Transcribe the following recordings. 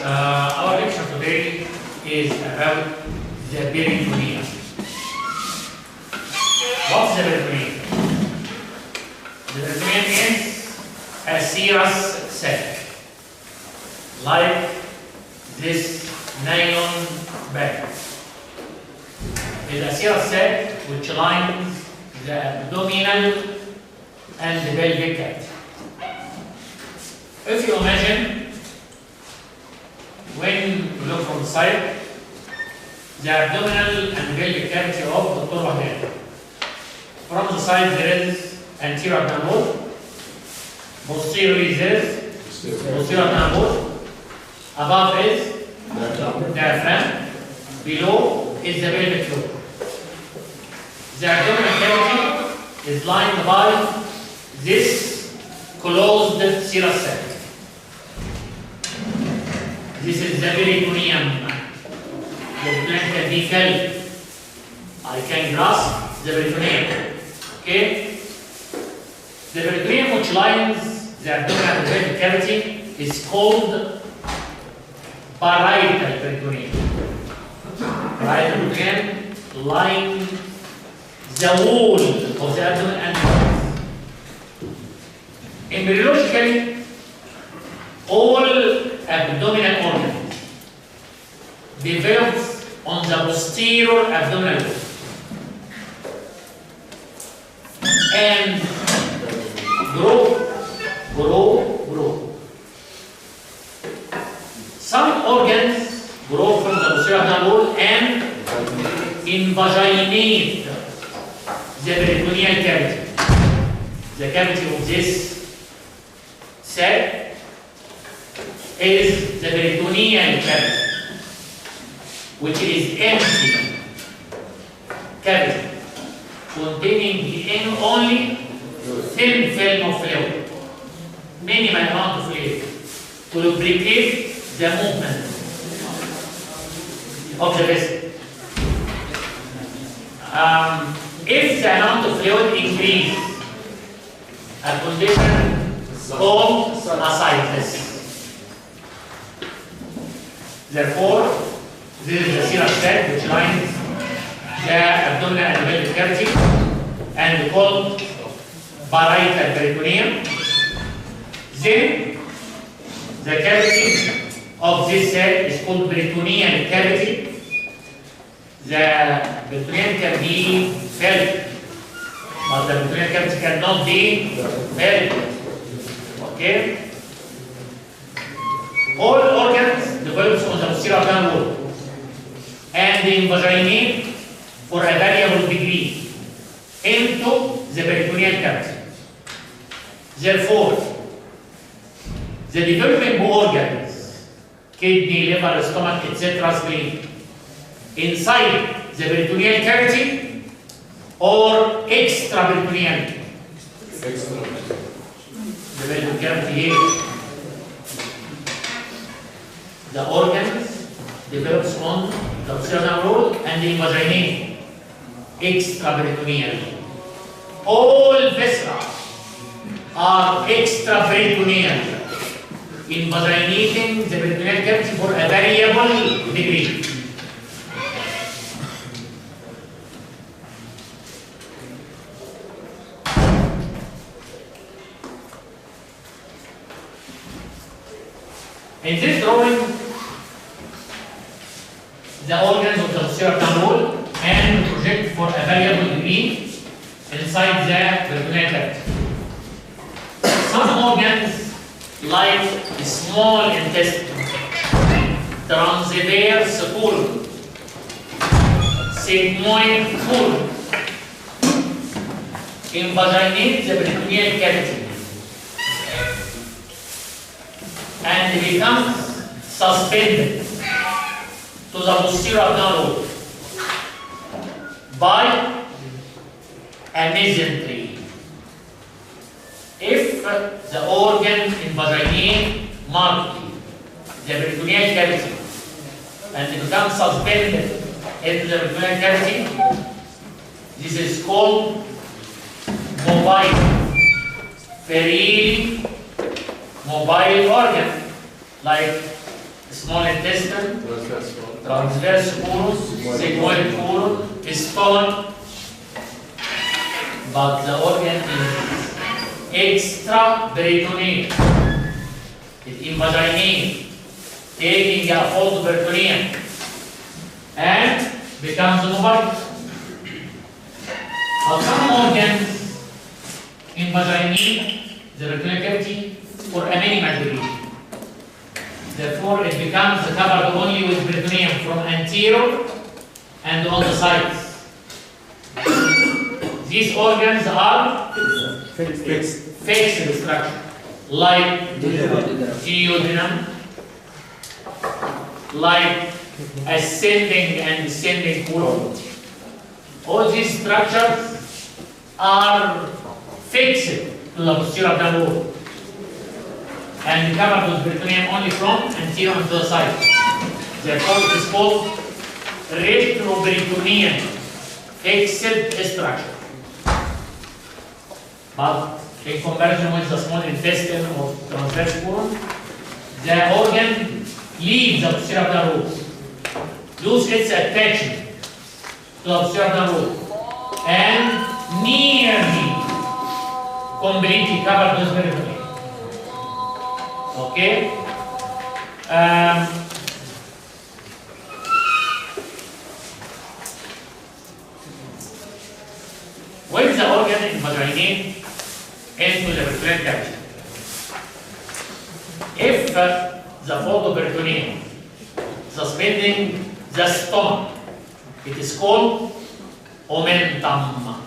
Our lecture today is about the peritoneum. What's the peritoneum? The peritoneum is a serous sac, like this nylon bag. It's a serous sac which lines the abdominal and the pelvic cavity. If you imagine, when you look from the side, the abdominal and pelvic cavity of Dr. Wahdan. From the side there is anterior abdominal wall, posteriorly there is posterior abdominal wall, above is diaphragm, below is the pelvic floor. The abdominal cavity is lined by this closed serous sac. This is the peritoneum. The peritoneum can be felt. I can grasp the peritoneum. Okay? The peritoneum which lines the abdominal and pelvic cavity is called parietal peritoneum. Parietal peritoneum lines the wall of the abdomen and pelvis. Embryologically, all abdominal organs develops on the posterior abdominal wall and grow. Some organs grow from the posterior abdominal wall and invaginate the peritoneal cavity. The cavity of this sac is the peritoneal cavity, which is empty cavity containing only thin film of fluid, minimal amount of fluid to lubricate the movement of the vessel. If the amount of fluid increases, a condition called ascites. Therefore, this is the serous sac which lines the abdominal and pelvic cavity and called parietal peritoneum. Then, the cavity of this sac is called peritoneal cavity. The peritoneum can be felt, but the peritoneal cavity cannot be felt. Okay? All organs develop on the posterior abdominal wall and they invaginate for a variable degree into the peritoneal cavity. Therefore, the developing organs, kidney, liver, stomach, etc., spleen, inside the peritoneal cavity or extraperitoneal? The peritoneal cavity here. The organs develops on the posterior wall and the invaginate extraperitoneal. All viscera are extraperitoneal, invaginating the peritoneal cavity for a variable degree. In this drawing, the organs of the posterior abdominal wall and project for a variable degree inside the peritoneal cavity. Some organs, like the small intestine, transverse colon, sigmoid colon, invaginate the peritoneal cavity and becomes suspended to the posterior abdominal wall by a mesentery. If the organ invaginate markedly the peritoneal cavity and becomes suspended into the peritoneal cavity, this is called mobile, very mobile organ like small intestine, transverse colon, sigmoid colon, stomach, but the organ is extra-peritoneal. It invaginate, taking a fold peritoneum and becomes mobile. But some organs invaginate the peritoneal cavity for a minimal degree. Therefore, it becomes covered only with peritoneum from anterior and on the sides. These organs are fixed structure, like duodenum, like ascending and descending colon. All these structures are fixed to the posterior abdominal wall and covered with peritoneum only from anterior and to the side. Therefore, it is called retroperitoneal fixed structure. But in comparison with the small intestine or transverse colon, the organ leaves the posterior abdominal wall, loses its attachment to the posterior abdominal wall, and nearly completely covered with peritoneum. Okay? When the organ invaginate into the peritoneal cavity, if the fold of peritoneum suspending the stomach, it is called omentum,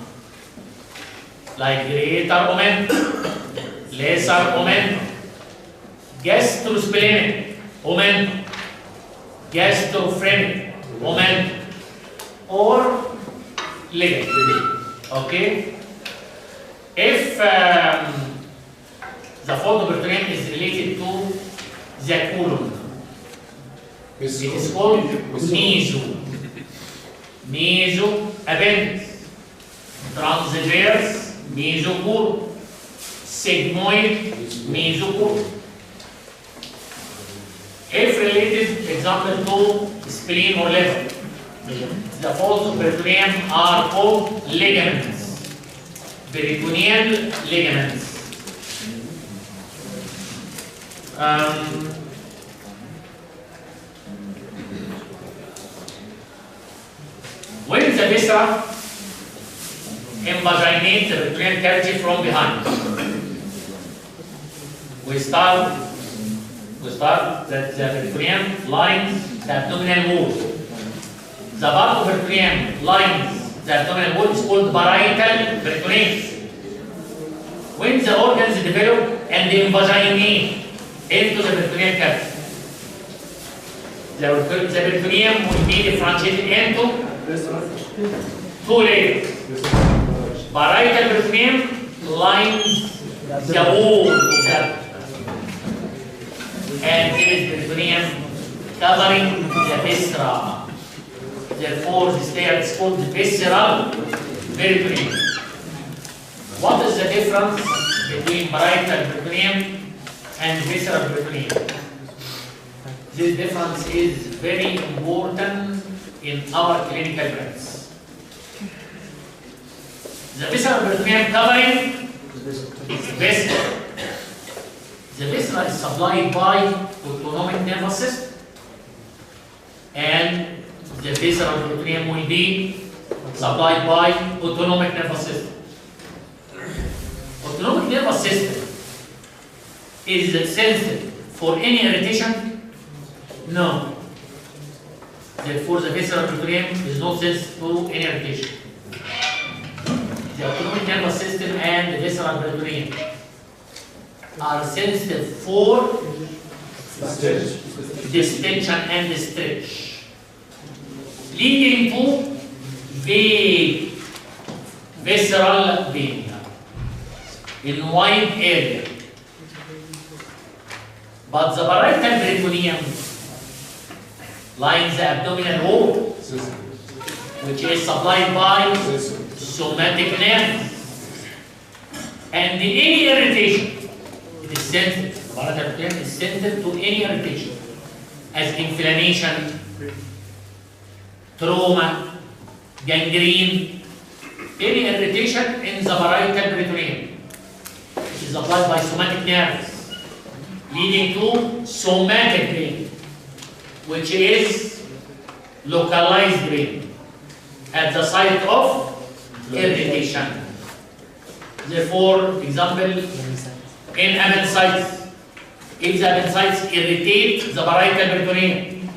like greater omentum, lesser omentum, gastrosplenic omentum, gastrophrenic omentum, or ligament. Okay? If the fold of peritoneum is related to the colon, it is called mesoappendix, transverse mesocolon, sigmoid mesocolon. If related, example, to spleen or liver, the folds of peritoneum are called ligaments, peritoneal ligaments. When the viscera invaginate the peritoneal cavity from behind, we start that the peritoneum lines the abdominal wall. The part of peritoneum lines the abdominal wall is called parietal peritoneum. When the organs develop and they invaginate into the peritoneal cavity, the peritoneum will be differentiated into two layers. Parietal peritoneum lines the wall of the and there is peritoneum covering the viscera. Therefore, this layer is called visceral peritoneum. What is the difference between parietal peritoneum and visceral peritoneum? This difference is very important in our clinical practice. The visceral peritoneum covering is viscera. The viscera is supplied by autonomic nervous system, and the visceral peritoneum will be supplied by autonomic nervous system. Autonomic nervous system is sensitive for any irritation? No. Therefore, the visceral peritoneum is not sensitive to any irritation. The autonomic nervous system and the visceral peritoneum are sensitive for distension and stretch, leading to vague visceral pain in wide area. But the parietal peritoneum lines the abdominal wall, which is supplied by somatic nerves, and any irritation, it is sensitive. parietal peritoneum is sensitive to any irritation, as inflammation, trauma, gangrene, any irritation in the parietal peritoneum. It is applied by somatic nerves, leading to somatic pain, which is localized pain at the site of irritation. Therefore, example, in appendicitis, if the appendicitis irritates the parietal peritoneum,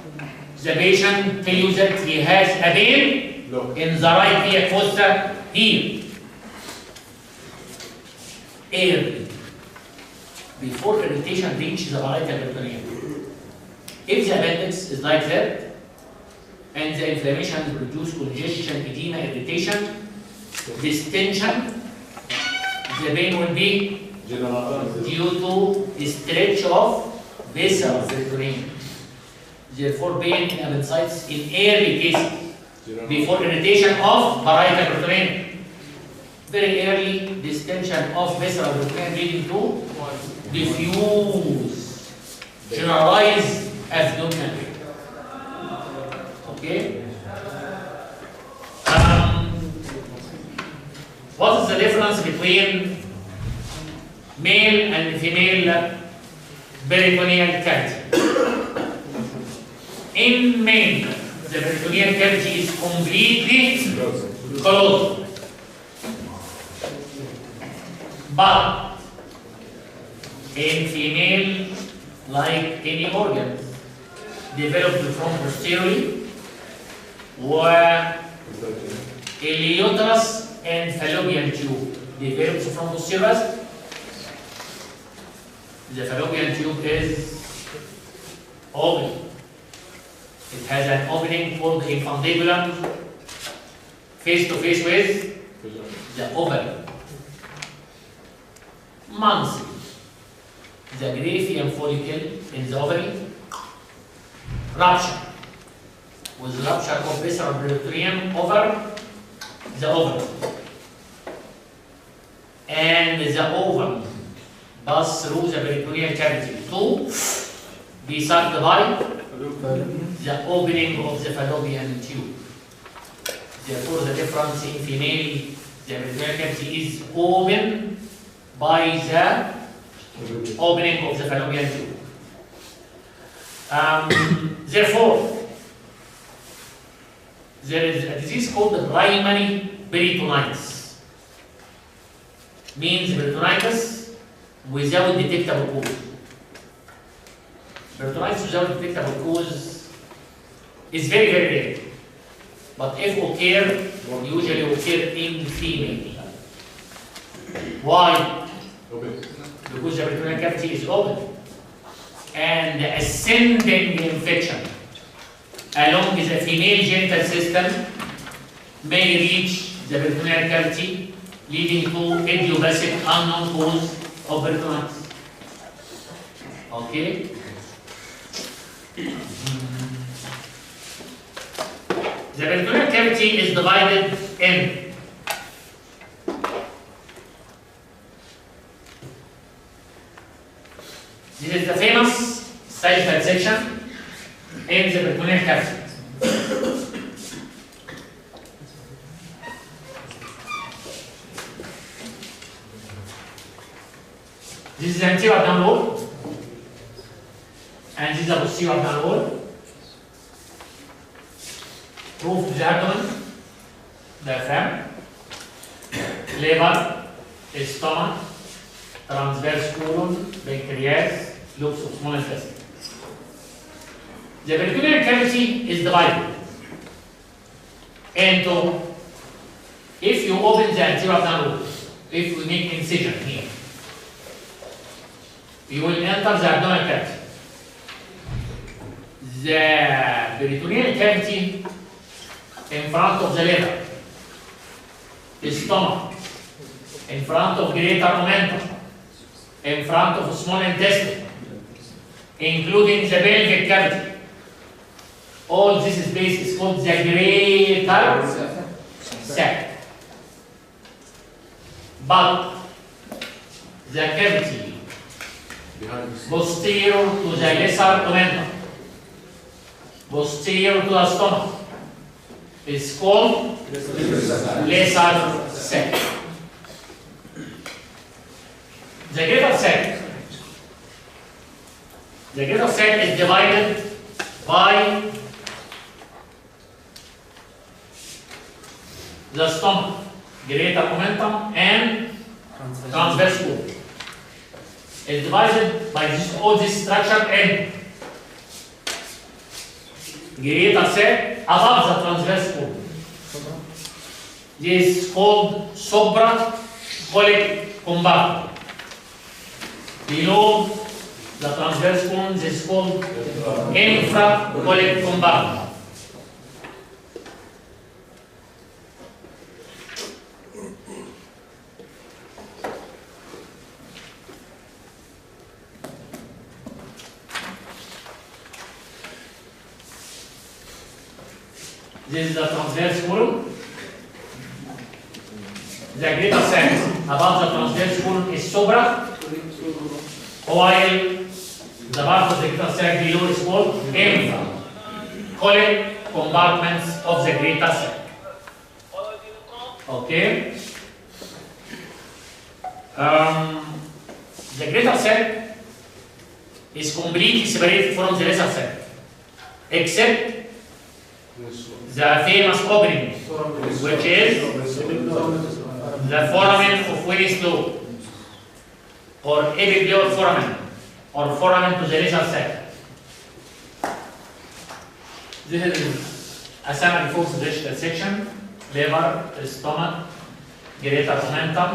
the patient tells you that he has a pain in the right via fossa here. Early, before irritation reaches the parietal peritoneum. If the appendix is like that, and the inflammation produces congestion, edema, irritation, distension, the pain will be due to stretch of vessel peritoneum. Therefore, pain in appendicitis in early cases, before irritation of parietal peritoneum. Very early distension of visceral peritoneum leading to diffuse, generalized abdominal pain. Okay? What is the difference between male and female peritoneal cavity? In male, the peritoneal cavity is completely closed. But in female, like any organ, developed from posteriorly, where uterus and fallopian tube develops from posterior. The fallopian tube is open. It has an opening called the infundibulum, face to face with the ovary. Monthly, the Graafian follicle in the ovary rupture with rupture of visceral peritoneum over the ovary, and the ovum pass through the peritoneal cavity to be sucked by the opening of the fallopian tube. Therefore, the difference in female, the peritoneal cavity is open by the opening of the fallopian tube. Therefore, there is a disease called the primary peritonitis. Means peritonitis without detectable cause. Peritonitis without detectable cause is very, very rare. But if occur, usually occur in female. Why? Because the peritoneal cavity is open, and the ascending infection along the female genital system may reach the peritoneal cavity, leading to idiopathic unknown cause of peritonitis. Okay? The peritoneal cavity is divided in this is the famous sagittal section in the peritoneal cavity. This is the anterior abdominal wall, and this is the posterior abdominal wall. Roof of the abdomen, diaphragm, liver, stomach, transverse colon, pancreas, lobes of small intestine. The peritoneal cavity is divided into, if you open the anterior abdominal wall, if we make incision here, you will enter the abdominal cavity. The peritoneal cavity in front of the liver, the stomach, in front of greater omentum, in front of small intestine, including the pelvic cavity. All this space is called the greater sac. But the cavity posterior to the lesser omentum, posterior to the stomach, is called lesser sac. The greater sac. The greater sac is divided by the stomach, greater omentum and transverse wall. Is divided by this structure in greater sac above the transverse wall. This is called supracolic compartment. Below the transverse wall, this is called infracolic compartment. This is the transverse wall. The greater sac above the transverse wall is supra, while the part of the greater sac below is called infra. Colic compartments of the greater sac. Okay. The greater sac is completely separated from the lesser sac, except the famous opening, which is the foramen of Willis lobe, or epigloid foramen, or foramen to the lesser sac. This is a summary for the digital section: liver, stomach, greater omentum,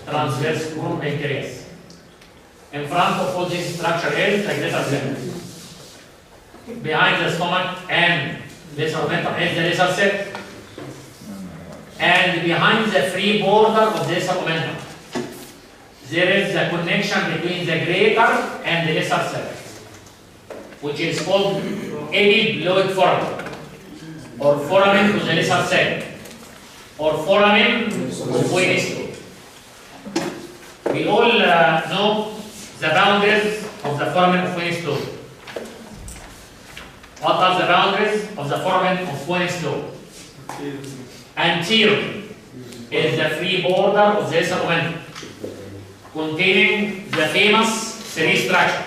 transverse colon, pancreas. In front of all this structure is the greater sac. Behind the stomach and lesser omentum is the lesser sac, and behind the free border of the lesser omentum there is the connection between the greater and the lesser sac, which is called epigloid foramen, or foramen to the lesser sac, or foramen of Willis lobe. We all know the boundaries of the foramen of Willis lobe. What are the boundaries of the foramen of Willis lobe? Anterior is the free border of the lesser omentum, containing the famous three structures.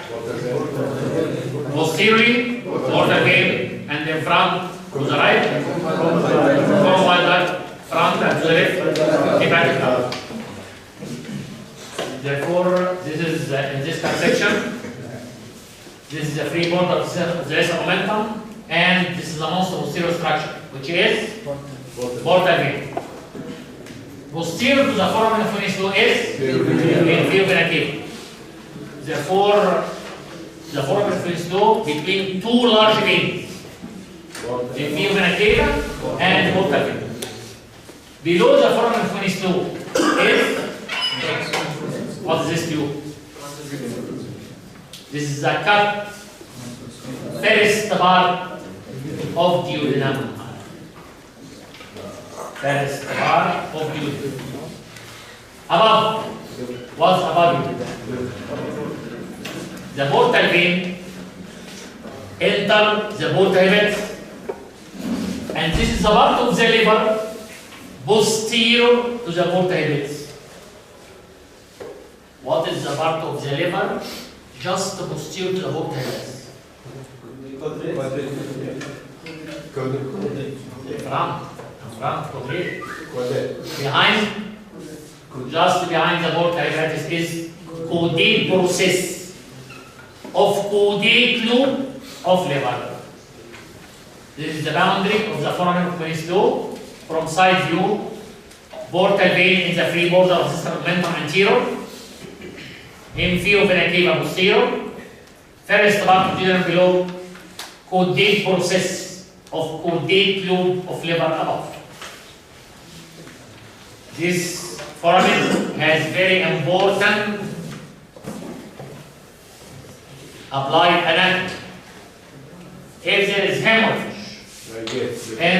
Posteriorly, portal vein, and in front to the right, front and to the left, hepatic valve. Therefore, this is in this section. This is the free border of the lesser omentum, and this is the most posterior structure, which is portal vein. Posterior to the foramen of Willis lobe is inferior vena cava. Therefore, the foramen of Willis lobe between two large veins, inferior vena cava and portal vein. Below the foramen of Willis lobe is, what is this tube? This is the cut first part of duodenum. First part of duodenum. Above, what's above it? The portal vein enter the portal hepatis, and this is the part of the liver posterior to the portal hepatis. What is the part of the liver just posterior to the portal hepatis? Behind, just behind the portal hepatis is caudate process of caudate lobe of liver. This is the boundary of the foramen of Willis lobe from side view. Portal vein in the free border of the omentum anterior, inferior vena cava posterior, first part of duodenum below, caudate process of caudate lobe of liver above. This foramen has very important applied anatomy. If there is hemorrhage in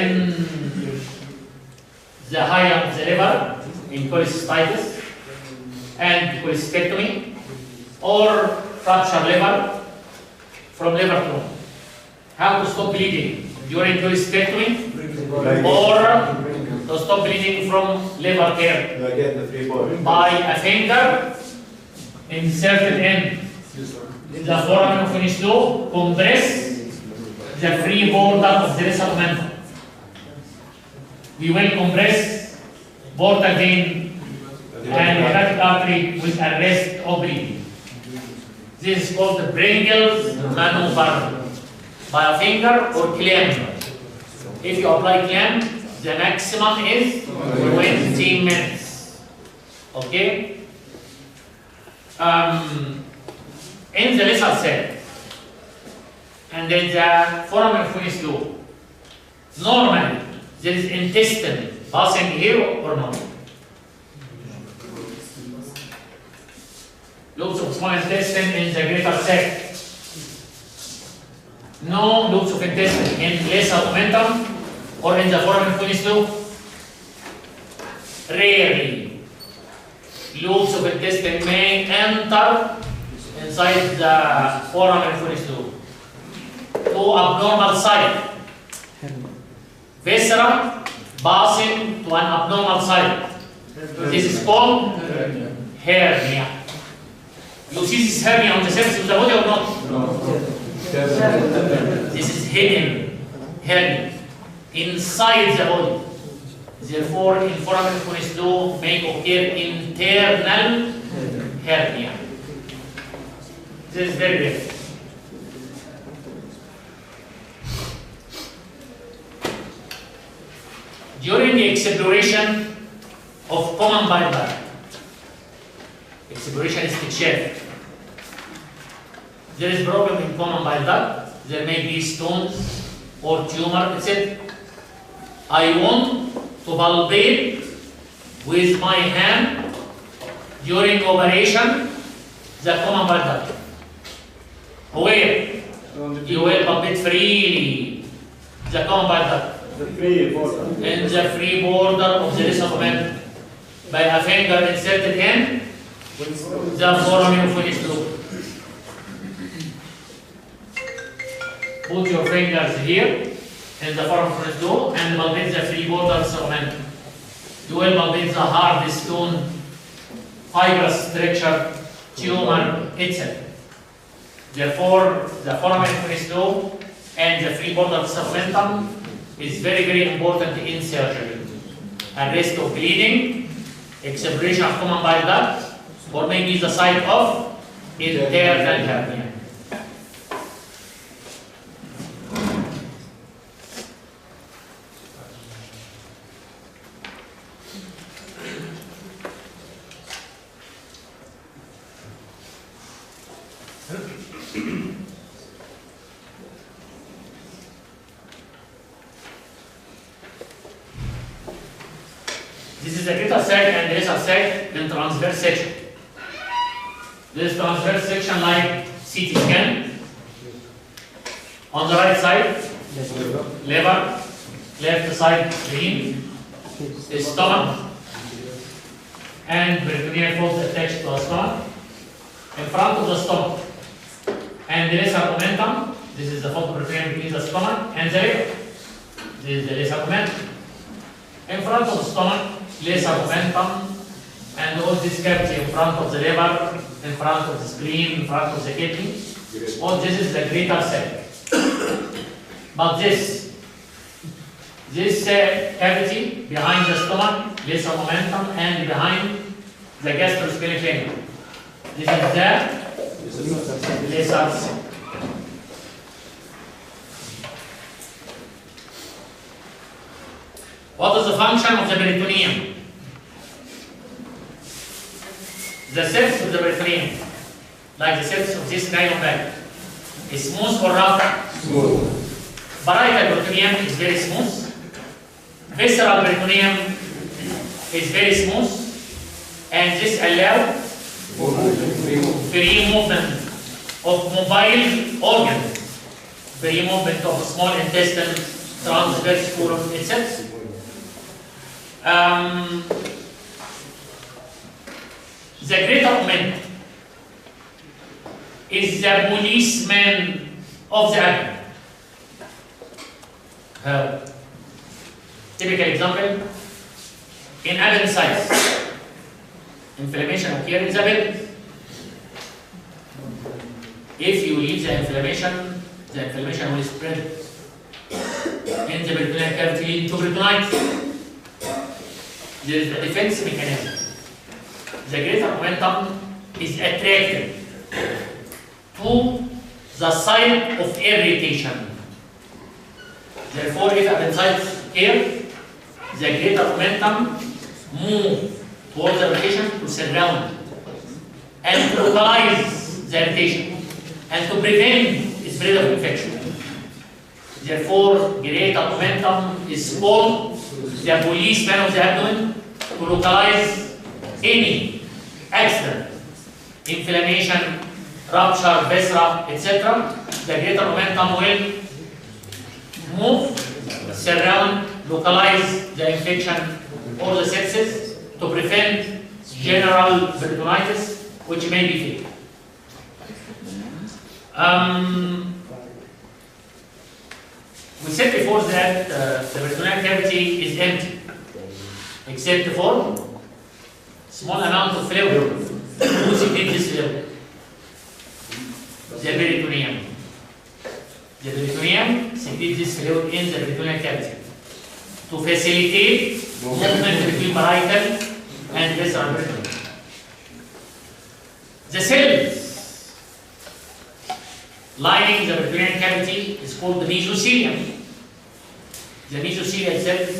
the higher of the liver, in cholecystitis and cholecystectomy, or fracture liver from liver trauma. How to stop bleeding during cholecystectomy or to stop bleeding from liver tear? By a finger inserted in the foramen of Finislow, compress the free border of the lesser omentum. We will compress portal vein and hepatic artery with arrest of bleeding. This is called the Pringles maneuver by a finger or clamp. If you apply clamp, the maximum is 20 minutes. Okay? In the lesser cell and in the foramen Finislow, normally there is intestine passing here or not? Loops of small intestine in the greater sac. No loops of intestine in lesser omentum or in the foramen Finislow. Rarely. Loops of intestine may enter inside the foramen Finislow to abnormal site. Viscera passing to an abnormal site. This is called hernia. You see this hernia on the surface of the body or not? No. This is hidden hernia inside the body. Therefore, in foramen Finislow may occur internal hernia. This is very rare. During the exploration of common bile duct, exploration is checked. There is problem in common bile duct. There may be stones or tumor, etc. I want to palpate with my hand during operation the common bile duct. Where you will palpate freely the common bile duct. In the free border of the lesser omentum by a finger inserted in the foramen Finislow. Put your fingers here in the foramen Finislow and palpate the free border of the omentum. You will palpate the hard stone, fibrous structure, tumor, etc. Therefore, the foramen Finislow and the free border of the omentum is very, very important in surgery. Arrest of bleeding, exploration of common bile duct, or maybe the site of internal hernia. This is the greater sac and the lesser sac in transverse section. This transverse section like CT scan. On the right side, liver, left side spleen, stomach, and peritoneal fold attached to the stomach. In front of the stomach and the lesser omentum, this is the fold peritoneum between the stomach and the liver. This is the lesser omentum. In front of the stomach, lesser omentum, and all this cavity in front of the liver, in front of the spleen, in front of the kidney. All this is the greater sac. But this cavity behind the stomach, lesser omentum, and behind the gastrospheric lining. This is the lesser sac. What is the function of the peritoneum? The surface of the peritoneum, like the surface of this nylon bag, is smooth or rough? Smooth. Parietal peritoneum is very smooth. Visceral peritoneum is very smooth, and this allows free movement of mobile organs, free movement of small intestine, transverse colon, etc. The greater omentum is the policeman of the abdomen. Typical example, in appendicitis, inflammation occurs in the pelvis. If you leave the inflammation will spread in the peritoneal cavity leading to peritonitis. There is a defense mechanism. The greater momentum is attracted to the site of irritation. Therefore, if appendicitis occurs, the greater momentum moves towards the irritation to surround and to localize the irritation and to prevent the spread of infection. Therefore, greater momentum is called the policeman of the abdomen to localize any accident, inflammation, rupture, viscera, etc. The greater momentum will move, surround, localize the infection or the sepsis to prevent general peritonitis, which may be fatal. We said before that the peritoneal cavity is empty, except for small amount of fluid. Who secretes this fluid? The peritoneum. The peritoneum secretes this fluid in the peritoneal cavity to facilitate movement between parietal and visceral peritoneum. The cells lining the peritoneal cavity is called the mesothelium. The mesothelial cells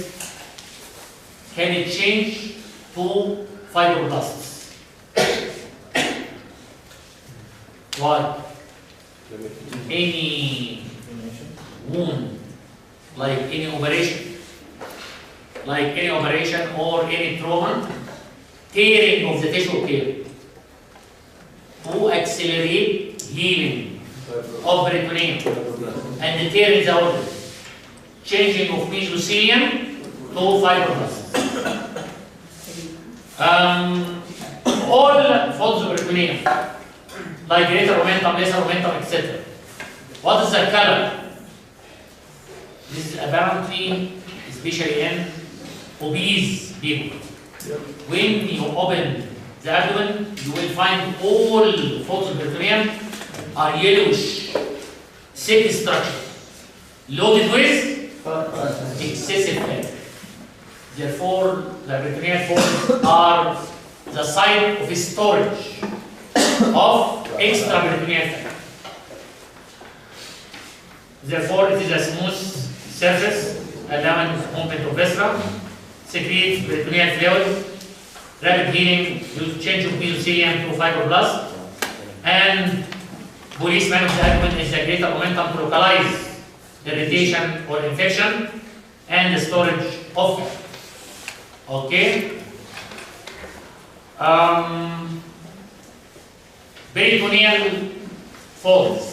can change to fibroblasts. Why? Any wound, like any operation or any trauma, tearing of the tissue occurs to accelerate healing of peritoneum and the tear in the organ, changing of mesothelium to fibroblasts. All folds of peritoneum, like greater momentum, lesser momentum, etc. What is the color? This is apparently, especially in obese people. When you open the abdomen, you will find all folds of peritoneum are yellowish, thick structure, loaded with excessive fat. Therefore, the peritoneal folds are the site of storage of extra peritoneal fat. Therefore, it is a smooth surface allowing movement of viscera, secrete peritoneal fluid, rapid healing due to change of mesothelium to fibroblast, and policeman of the abdomen is the greater momentum to localize irritation or infection and the storage of fat. Okay. Peritoneal folds.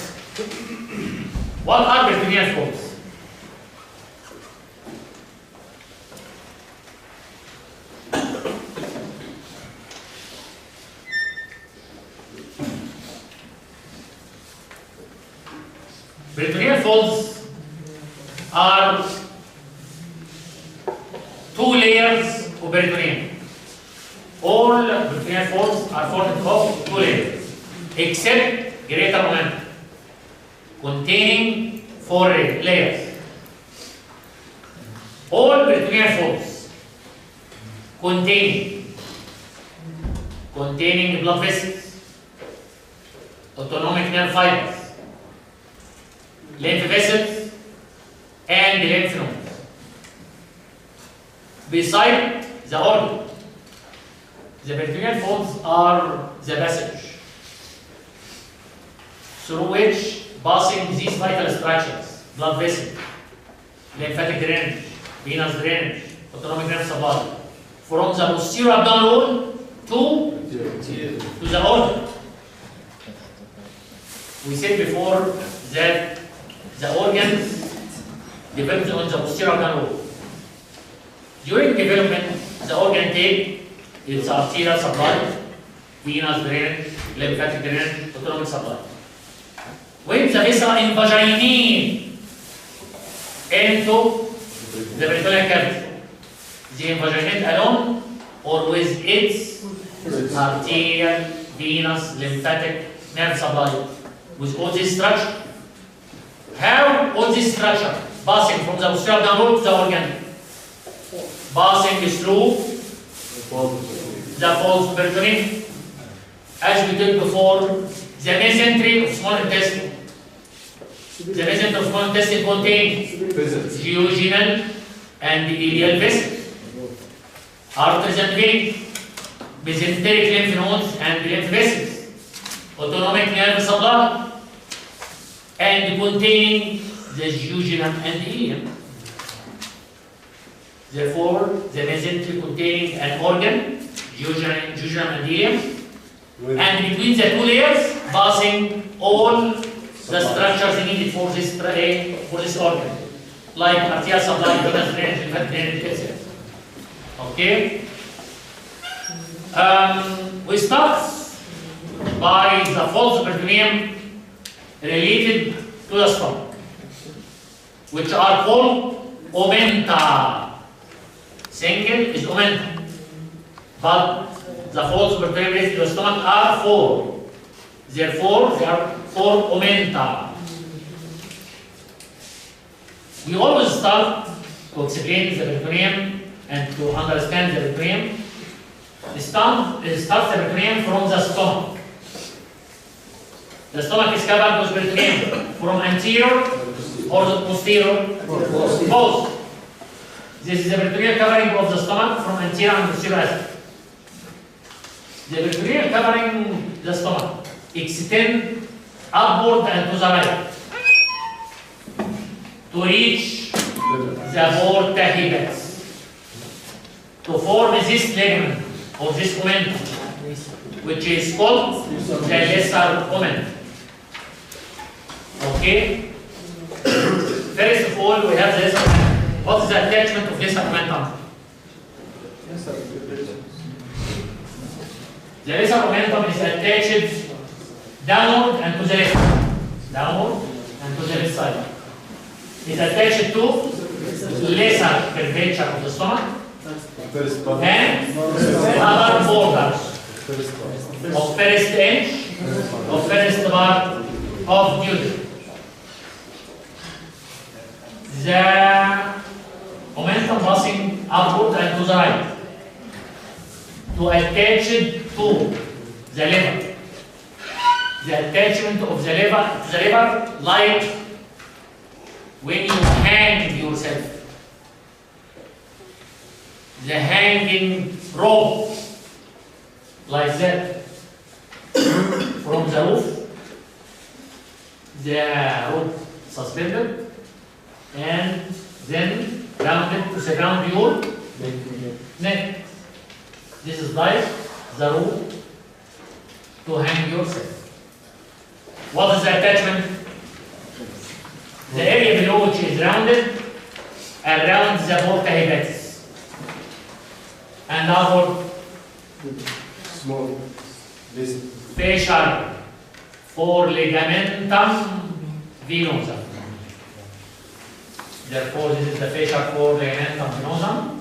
What are peritoneal folds? Peritoneal folds are two layers of peritoneum. All peritoneal folds are formed of two layers, except greater momentum, containing 4 layers. All peritoneal folds containing blood vessels, autonomic nerve fibers, lymph vessels, and lymph nodes. Beside the organ, the peritoneal folds are the passage through which passing these vital structures, blood vessels, lymphatic drainage, venous drainage, autonomic nerve supply, from the posterior abdominal wall to the organ. We said before that the organs depend on the posterior abdominal wall. During development, the organ take its arterial supply, venous drainage, lymphatic drainage, autonomic supply. when the viscera invaginate into the peritoneal cavity. The invaginate alone or with its arterial, venous, lymphatic, nerve supply. With all this structure. How all this structure passing from the posterior downward to the organ? Passing through the false peritoneum. As we did before, the mesentery of small intestine. The mesentery of small intestine contains jejunal and ileal vessels, arteries and veins, mesenteric lymph nodes and lymph vessels, autonomic nerve supply, and containing the jejunum and ileum. Therefore, the mesentery containing an organ, jejunum and ileum, and between the two layers, passing all the structures needed for this organ, like arterial supply, venous drainage, lymphatic drainage, etc. Okay. We start by the false peritoneum related to the stomach, which are called omenta. Single is omenta, but the false peritoneum related to the stomach are 4. Therefore, they are 4 omenta. We always start to explain the peritoneum and to understand the peritoneum. Start the peritoneum from the stomach. The stomach is covered with peritoneum from anterior or posterior? Both. This is the peritoneal covering of the stomach from anterior and posterior aspect. The peritoneal covering the stomach extend upward and to the right to reach the vortex to form this ligament or this omentum, which is called the lesser omentum. Okay? First of all, we have this. What is the attachment of this omentum? The lesser omentum is attached downward and to the left. Downward and to the left side. It is attached to lesser curvature of the stomach and other borders of first inch of first part of duty. The momentum passing upward and to the right to attach it to the liver. The attachment of the liver to the liver, like when you hang yourself. The hanging rope, like that, from the roof, the rope suspended, and then rounded to surround your neck. This is like the rope to hang yourself. What is the attachment? The area below which is rounded around the vortex. And our small facial for ligamentum venosum. Therefore, this is the facial for ligamentum venosum,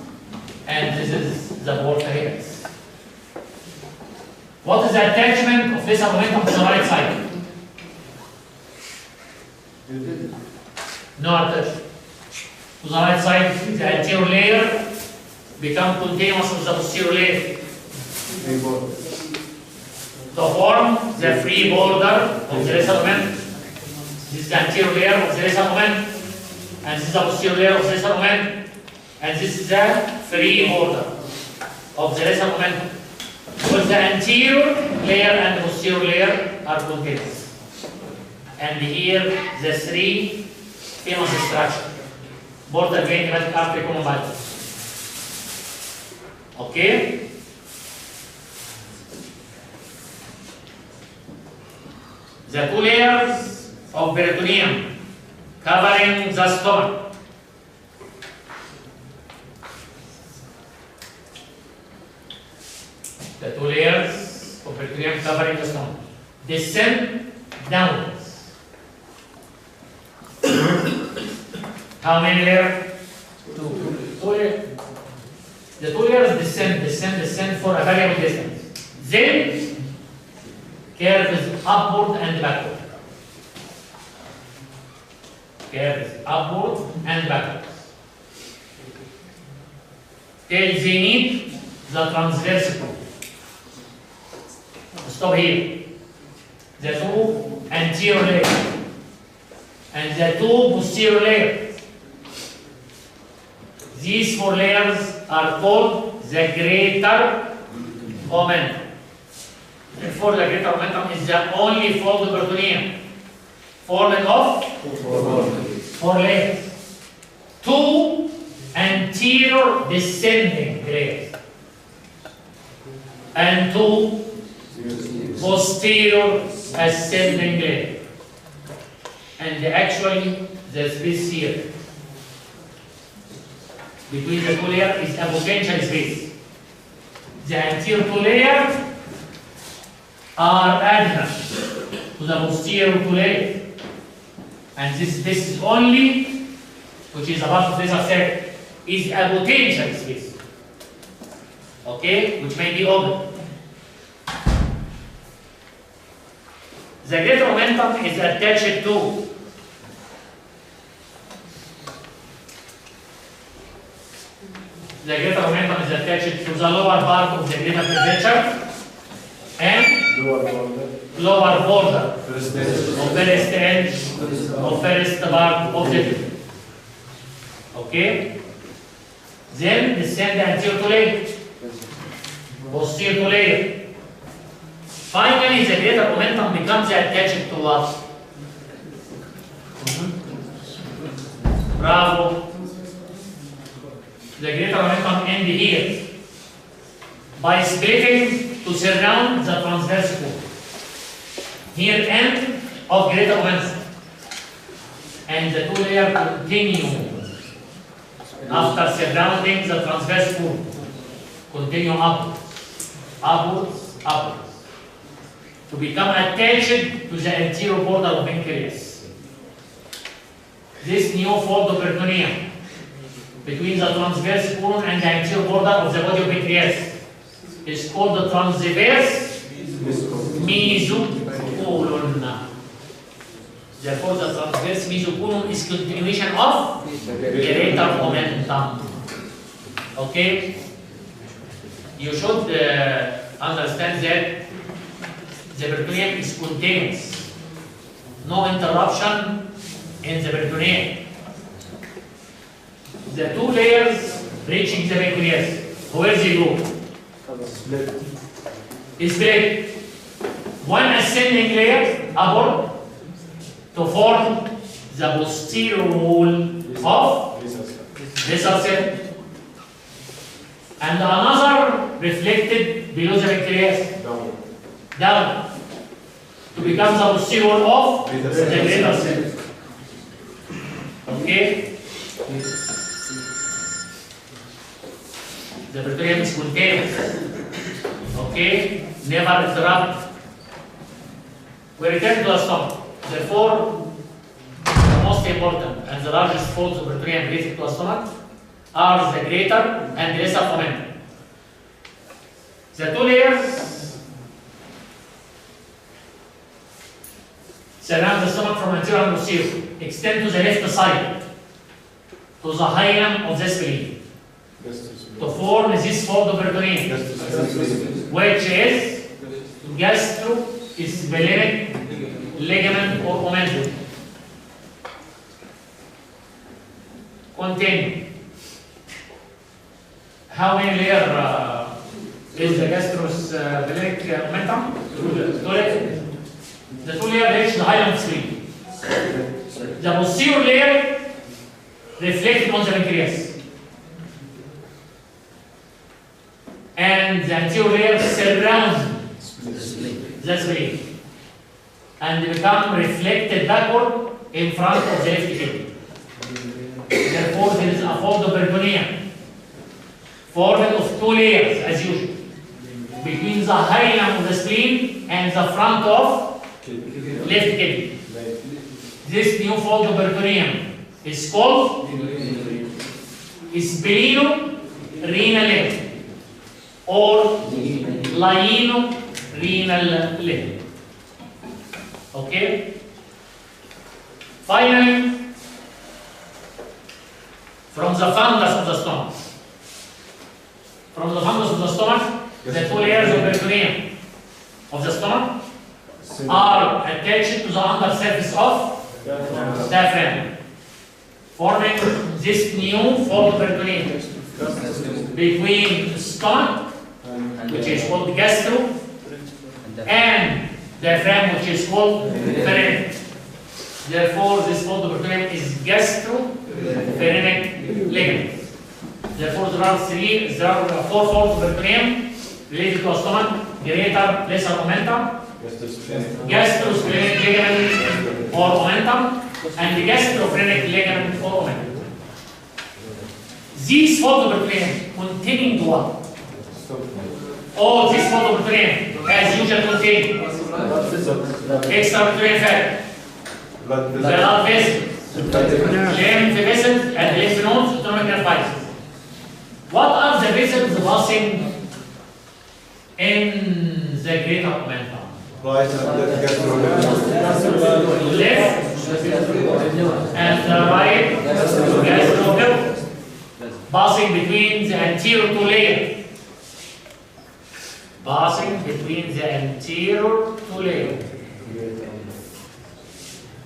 and this is the vortex. What is the attachment of this omentum to the right side? No attachment. To the right side, the anterior layer become continuous with the posterior layer to form the free border of the lesser omentum. This is the anterior layer of the lesser omentum, and this is the posterior layer of the lesser omentum, and this is the free border of the lesser omentum. Because the anterior layer and the posterior layer are continuous. And here the 3 famous structures: portal vein, hepatic artery, common body. Okay? The 2 layers of peritoneum covering the stomach. The 2 layers of peritoneum covering the stomach descend downwards How many layers? Two layers. The 2 layers descend for a variable distance. Then curves upward and backward. Curves upward and backward. Till they meet the transverse groove. Stop here. The 2 anterior layers and the 2 posterior layers. These 4 layers are called the greater omentum. Therefore, the greater omentum is the only fold peritoneum forming of 4 layers. 2 anterior descending layers and 2 posterior ascending layers. And actually, the space here between the 2 layers is a potential space. The anterior 2 layers are adjacent to the posterior 2 layers. And this space is only, which is above the laser circle, is a potential space. Okay? Which may be open. The greater omentum is attached to the greater omentum is attached to the lower part of the greater curvature and lower border of first edge of first part of the tube. Okay? Then descend the anterior 2 layer, posterior 2 layer. Finally, the greater omentum becomes attached to what? Bravo. The greater omentum ends here by splitting to surround the transverse groove. Here end of greater omentum. And the 2 layers continue after surrounding the transverse groove. Continue upwards, upwards, upwards, to become attached to the anterior border of pancreas. This new fold of peritoneum between the transverse colon and the anterior border of the body of pancreas is called the transverse mesocolon. Therefore, the transverse mesocolon is continuation of greater omentum. Okay? You should understand that the peritoneum is continuous. No interruption in the peritoneum. The 2 layers reaching the pancreas, where they go? Split. One ascending layer upward to form the posterior wall of this cell, and another reflected below the pancreas, down, to become the posterior wall of the greater cell. Okay? The peritoneum is continuous. Okay? Never interrupt. We return to the stomach. Therefore, the most important and the largest folds of peritoneum related to the stomach are the greater and lesser omentum. The 2 layers surround the stomach from anterior and posterior, extend to the left side, to the hilum of the spleen, to form this fold of peritoneum, which is gastro-splenic ligament or omentum. Continue. How many layers is the gastro-splenic omentum? 2 layers. The 2 layers reach the hilum spleen. The posterior layer reflected on the pancreas. And the anterior layer surrounds the spleen and become reflected backward in front of the left kidney. Therefore, there is a fold of peritoneum formed of 2 layers as usual between the hilum of the spleen and the front of left kidney. This new fold of peritoneum is called splenorenal ligament or lienorenal ligament. Okay? Finally, from the fundus of the stomach. From the fundus of the stomach, the two layers of peritoneum of the stomach are attached to the undersurface of diaphragm, forming this new fold peritoneum between stomach, which is called gastro, and diaphragm, which is called pharynx. Therefore, this fold peritoneum is gastropharynx ligament. Therefore, there are four folds of peritoneum related to a stomach: greater, lesser omentum, gastrosplenic ligament or omentum, and the gastropharynx ligament or omentum. These folds of peritoneum containing what? All these folds of peritoneum, as usual, contain extraperitoneal fat, blood vessels, lymph vessels, and lymph nodes, autonomic nerve fibers. What are the vessels passing in the greater omentum? Right and Left and the right gastrophil, passing between the anterior two layers. Passing between the anterior two layers.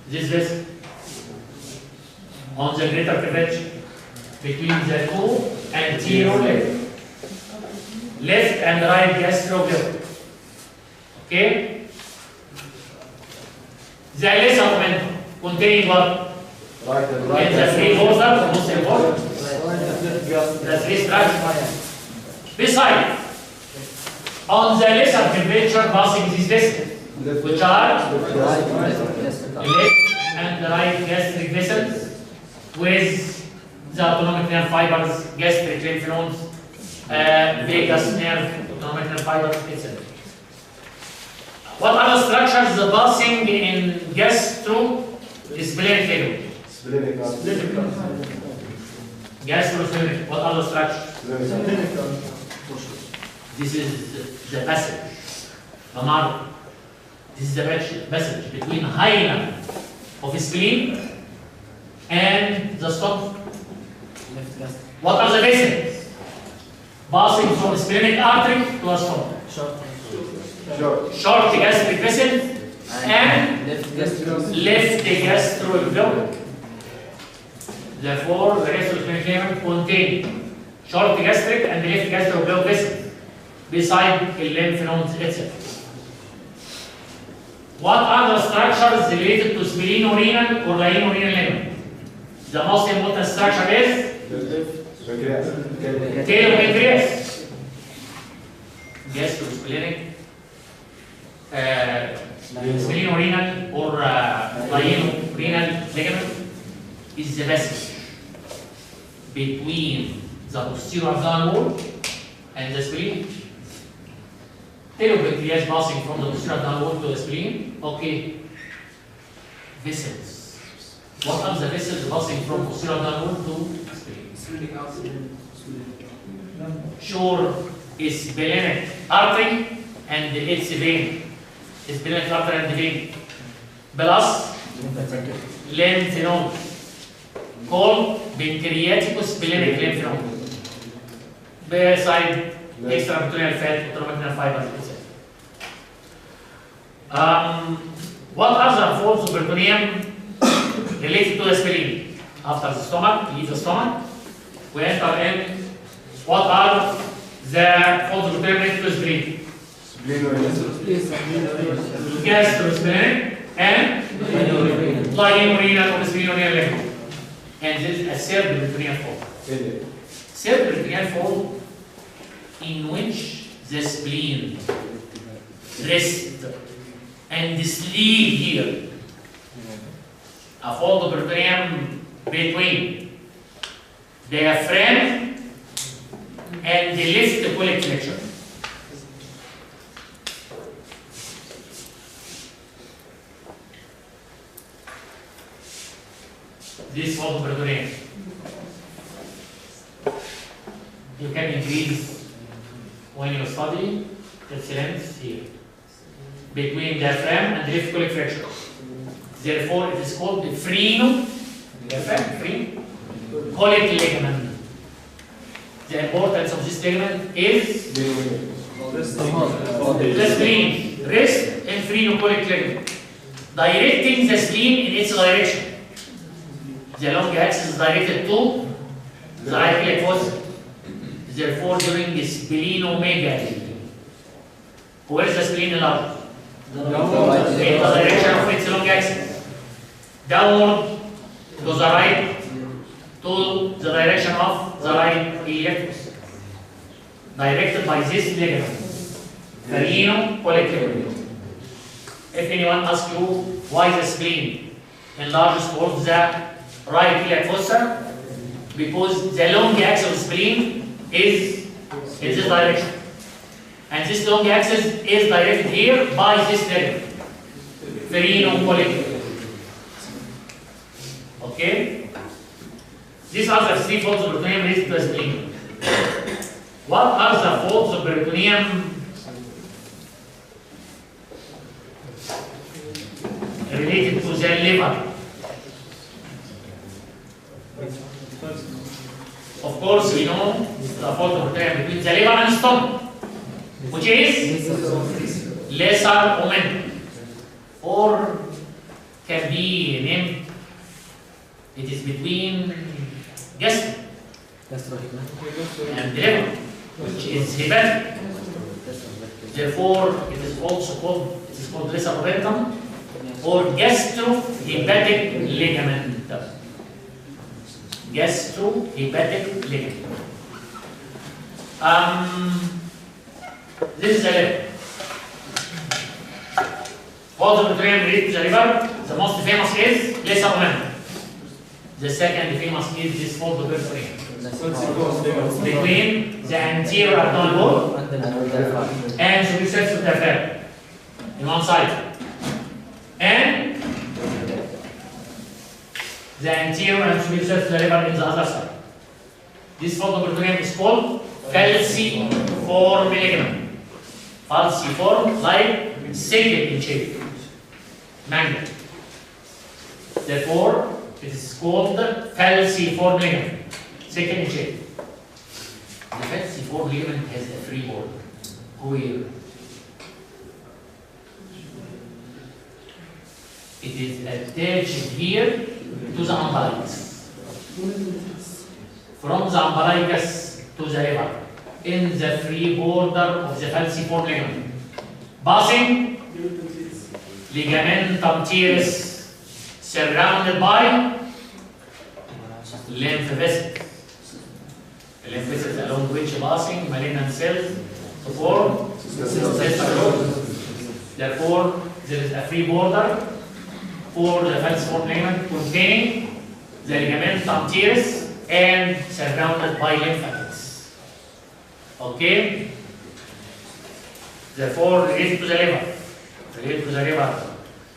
This vessel on the greater curvature between the two anterior layers. Left and right gastrophil. Okay? The lesser omentum containing what? right and In right. the three borders, most important. The three structures. Besides, on the lesser curvature passing these vessels, which are left and right gastric vessels with the autonomic nerve fibers, gastric lymph nodes, vagus nerve, autonomic nerve fibers, etc. What are the structures passing in gastrosplenic ligament? Gastrosplenic. What are the structures? This is the passage, the marrow. This is the passage between hyena of spleen and the stomach. What are the vessels passing from the splenic artery to the stomach? Short gastric vessel and left gastrophil. Therefore, the gastrosplenic ligament contain short gastric and left gastrophil vessels beside the lymph nodes, etc. What are the structures related to splenorenal or lienorenal ligament? The most important structure is tailpancreas, gastrosplenic, splenorenal or lienorenal ligament is the vessel between the posterior abdominal wall and the spleen. Tailpancreas passing from the posterior abdominal wall to the spleen. Okay. Vessels. What are the vessels passing from posterior abdominal wall to spleen? Sure, is splenic artery and its vein. Splenic artery and vein. Plus lymph node called pancreatico-splenic lymph node. Beside extraperitoneal fat, autonomic nerve fibers, etc. What are the folds of peritoneum related to the spleen? After the stomach, leave the stomach, we enter in what are the folds of peritoneum related to the spleen? Gastrosplenic and lienorenal or splenorenal ligament. And this is a third peritoneal fold. Third peritoneal fold in which the spleen rests and sleep here. A fold of peritoneum between diaphragm and the left colic flexure. this fold of peritoneum. You can increase when you study its length here between diaphragm and left colic fracture. Therefore, it is called the freno ligament. The importance of this ligament is the spleen, rest and phrenic ligament, directing the spleen in its direction. The long axis is directed to the right iliac fossa. Therefore, during the splenomegaly, where is the spleen allowed? In the direction of its long axis. Downward to the right, to the direction of the right iliac fossa. Directed by this ligament. Phrenic. If anyone asks you why the spleen enlarges towards the right iliac fossa, because the long axis of the spleen is in this direction. And this long axis is directed here by this ligament. Phrenic. Okay? These are the three folds of peritoneum related to the spleen. What are the folds of peritoneum related to the liver? Of course, we know the fold of peritoneum between the liver and stomach, which is lesser omentum, or can be named, it is between gastric and the liver, which is hepatic. Therefore, it is also called, lesser omentum or gastrohepatic ligament. Gastrohepatic ligament. This is the liver. Folds of peritoneum related to the liver. The most famous is lesser omentum. The second famous is this fold of peritoneum between the anterior abdominal wall and the recess of the diaphragm in one side, and the anterior and superior of the liver in the other side. This fold of peritoneum is called falciform ligament. Falciform, like sickle in shape, magnet. Therefore, it is called falciform ligament, sickle in shape. The falciform ligament has a free border. Where? It is attached here to the umbilicus. From the umbilicus to the liver, in the free border of the falciform ligament, passing ligamentum teres, surrounded by lymph vessels. The lymph vessels along which passing malignant cells to form cystosclerosis. Therefore, there is a free border for the falciform ligament containing the ligamentum teres and surrounded by lymphatics. Okay? Therefore, related to the liver.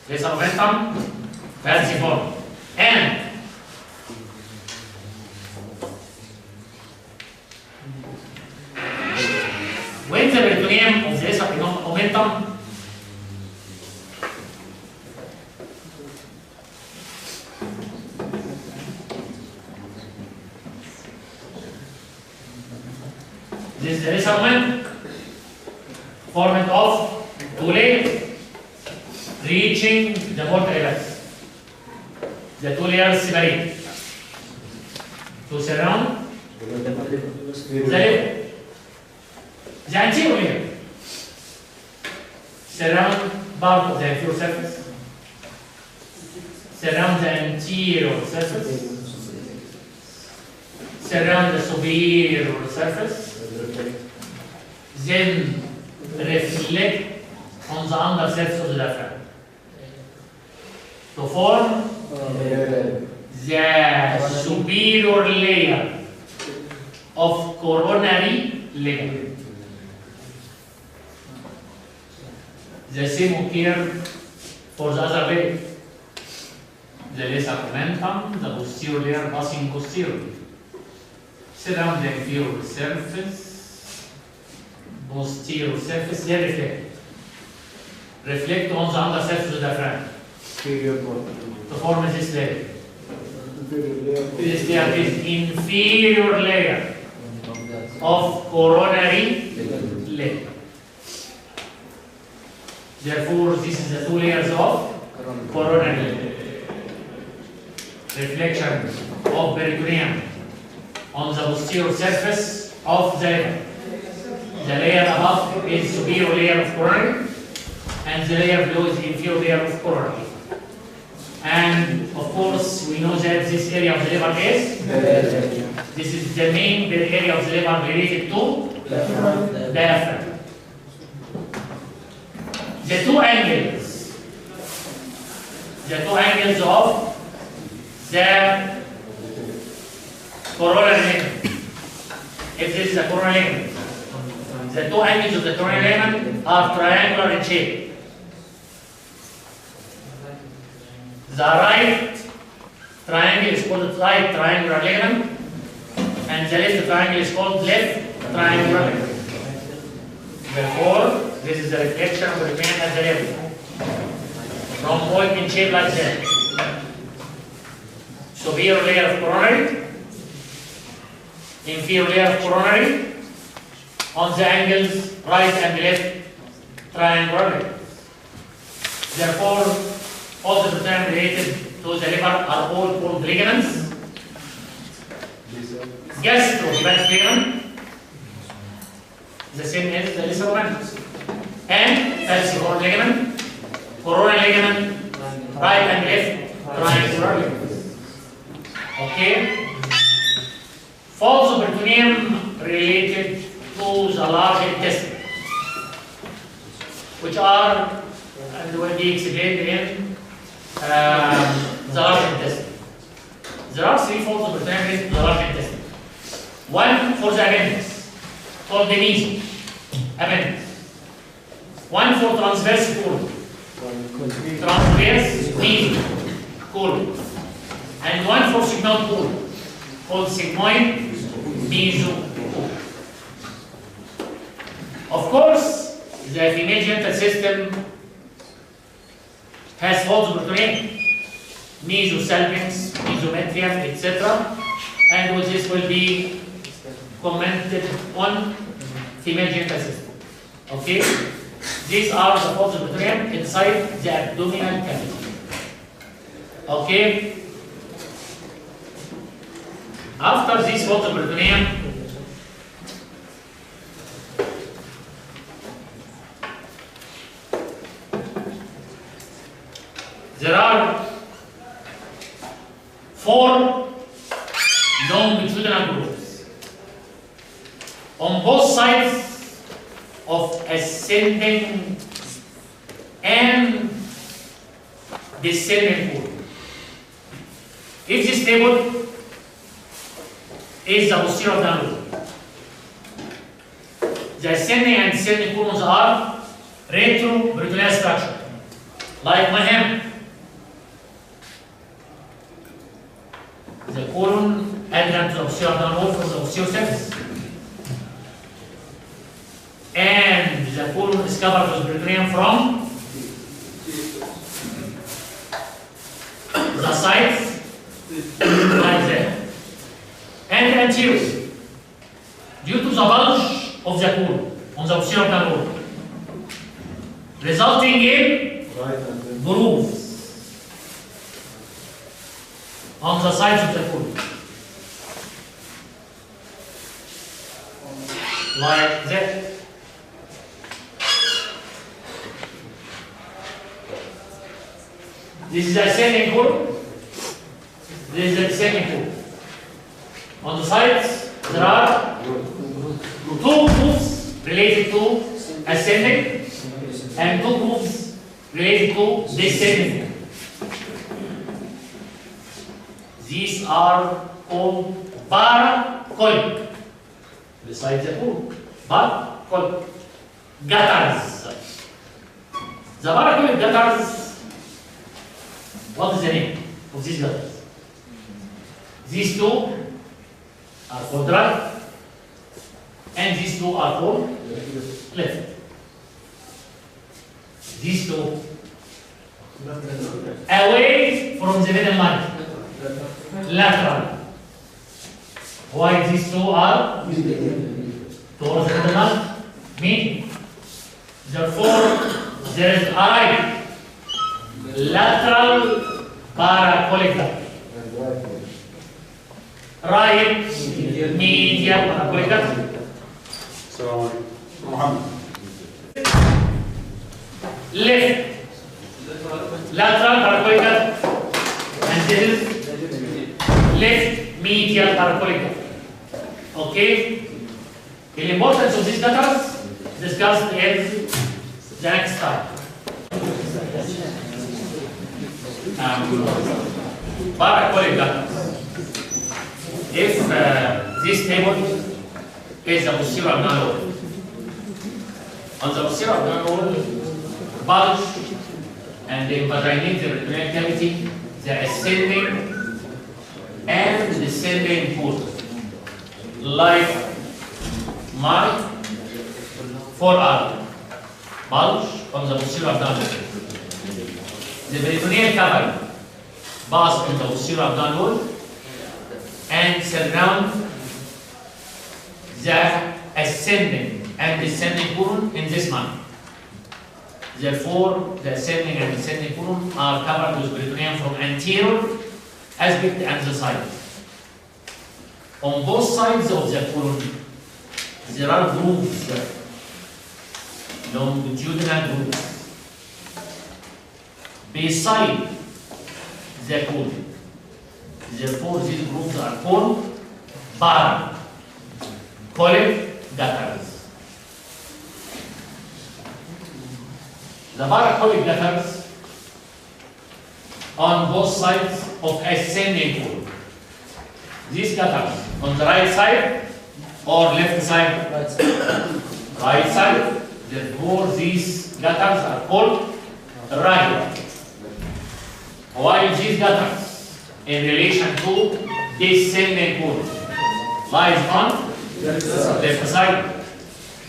Lesser omentum, falciform. And when the peritoneum of the lesser omentum this is the lesser omentum formed of two layers reaching the portal ellipse. The two layers separate to surround the liver. The anterior layer surround part of the inferior surface, surround the anterior surface, surround the superior surface, then reflect on the under surface of the diaphragm to form the superior layer of coronary ligament. The same occurs for the other leg. the less omentum, the posterior layer passing posteriorly. Surround the inferior surface, posterior surface, they reflect. Reflect on the undersurface of the diaphragm to form this layer. This layer is inferior layer of coronary layer. Therefore, this is the two layers of coronary layer. Reflection of peritoneum on the posterior surface of the liver. The layer above is superior layer of coronary, and the layer below is the inferior layer of coronary. And of course, we know that this area of the liver is? This is the main area of the liver related to diaphragm. The two angles of the coronary ligament. If this is the coronary ligament, the two angles of the coronary ligament are triangular in shape. The right triangle is called right triangular ligament, and the left triangle is called left triangular ligament. Therefore, this is the reflection of the peritoneum at the level. From point in shape like that. Superior layer of coronary, inferior layer of coronary, on the angles right and left triangular ligaments. Therefore, all the peritoneum related to the liver are all called ligaments. Gastrohepatic ligament, the same as the lesser omentum, and falciform ligament, coronary ligament, right and left triangular ligaments. Okay? Folds of peritoneum related to the large intestine, which are, and will be explained in the large intestine. There are three folds of peritoneum related to the large intestine. One for the appendix, called the meso appendix. One for transverse colon, transverse meso colon, and one for sigmoid colon, called sigmoid meso colon. Of course, the female genital system has folds of peritoneum, mesosalpinx, mesometrium, etc. And with this will be commented on female genital system. Okay? These are the folds of peritoneum inside the abdominal cavity. Okay? After these folds of peritoneum, there are four longitudinal grooves on both sides of ascending and descending colon. If this table is the posterior of the angle, the ascending and descending colons are retroperitoneal structure, like my hand. The colon adherent to the posterior abdominal wall from the posterior surface. And the colon is covered with peritoneum from the sides like that. And anterior, due to the bulge of the colon on the posterior abdominal wall, resulting in grooves on the sides of the colon, like that. This is the ascending colon. This is the descending colon. On the sides, there are two grooves related to ascending and two grooves related to descending. These are called paracolic. Besides the colon, paracolic gutters. The paracolic gutters, what is the name? of these gutters. These two are called right, and these two are called left. These two away from the middle line, lateral. Why these two are towards the middle line? Median. Therefore, there is a right lateral paracolic gutter. Right medial paracolic gutter. Assalamu alaikum. Muhammad. Left lateral paracolic gutter, and this is left medial paracolic gutter. Okay? The importance of these gutters discussed in the next slide. Paracolic gutters. If this table is the posterior abdominal wall, on the posterior abdominal wall, bulge and the invaginated peritoneal cavity, the ascending and descending pool, like my forearm, bulge on the posterior abdominal wall. The peritoneal cavity pass in the posterior abdominal wall and surround the ascending and descending colon in this manner. Therefore, the ascending and descending colon are covered with peritoneum from anterior aspect and the side. On both sides of the colon, there are grooves, longitudinal grooves, beside the colon. Therefore, these grooves are called paracolic gutters. The paracolic gutters on both sides of ascending colon. These gutters on the right side or left side? Right side. Therefore, these gutters are called right. While these gutters in relation to descending colon lies on left side.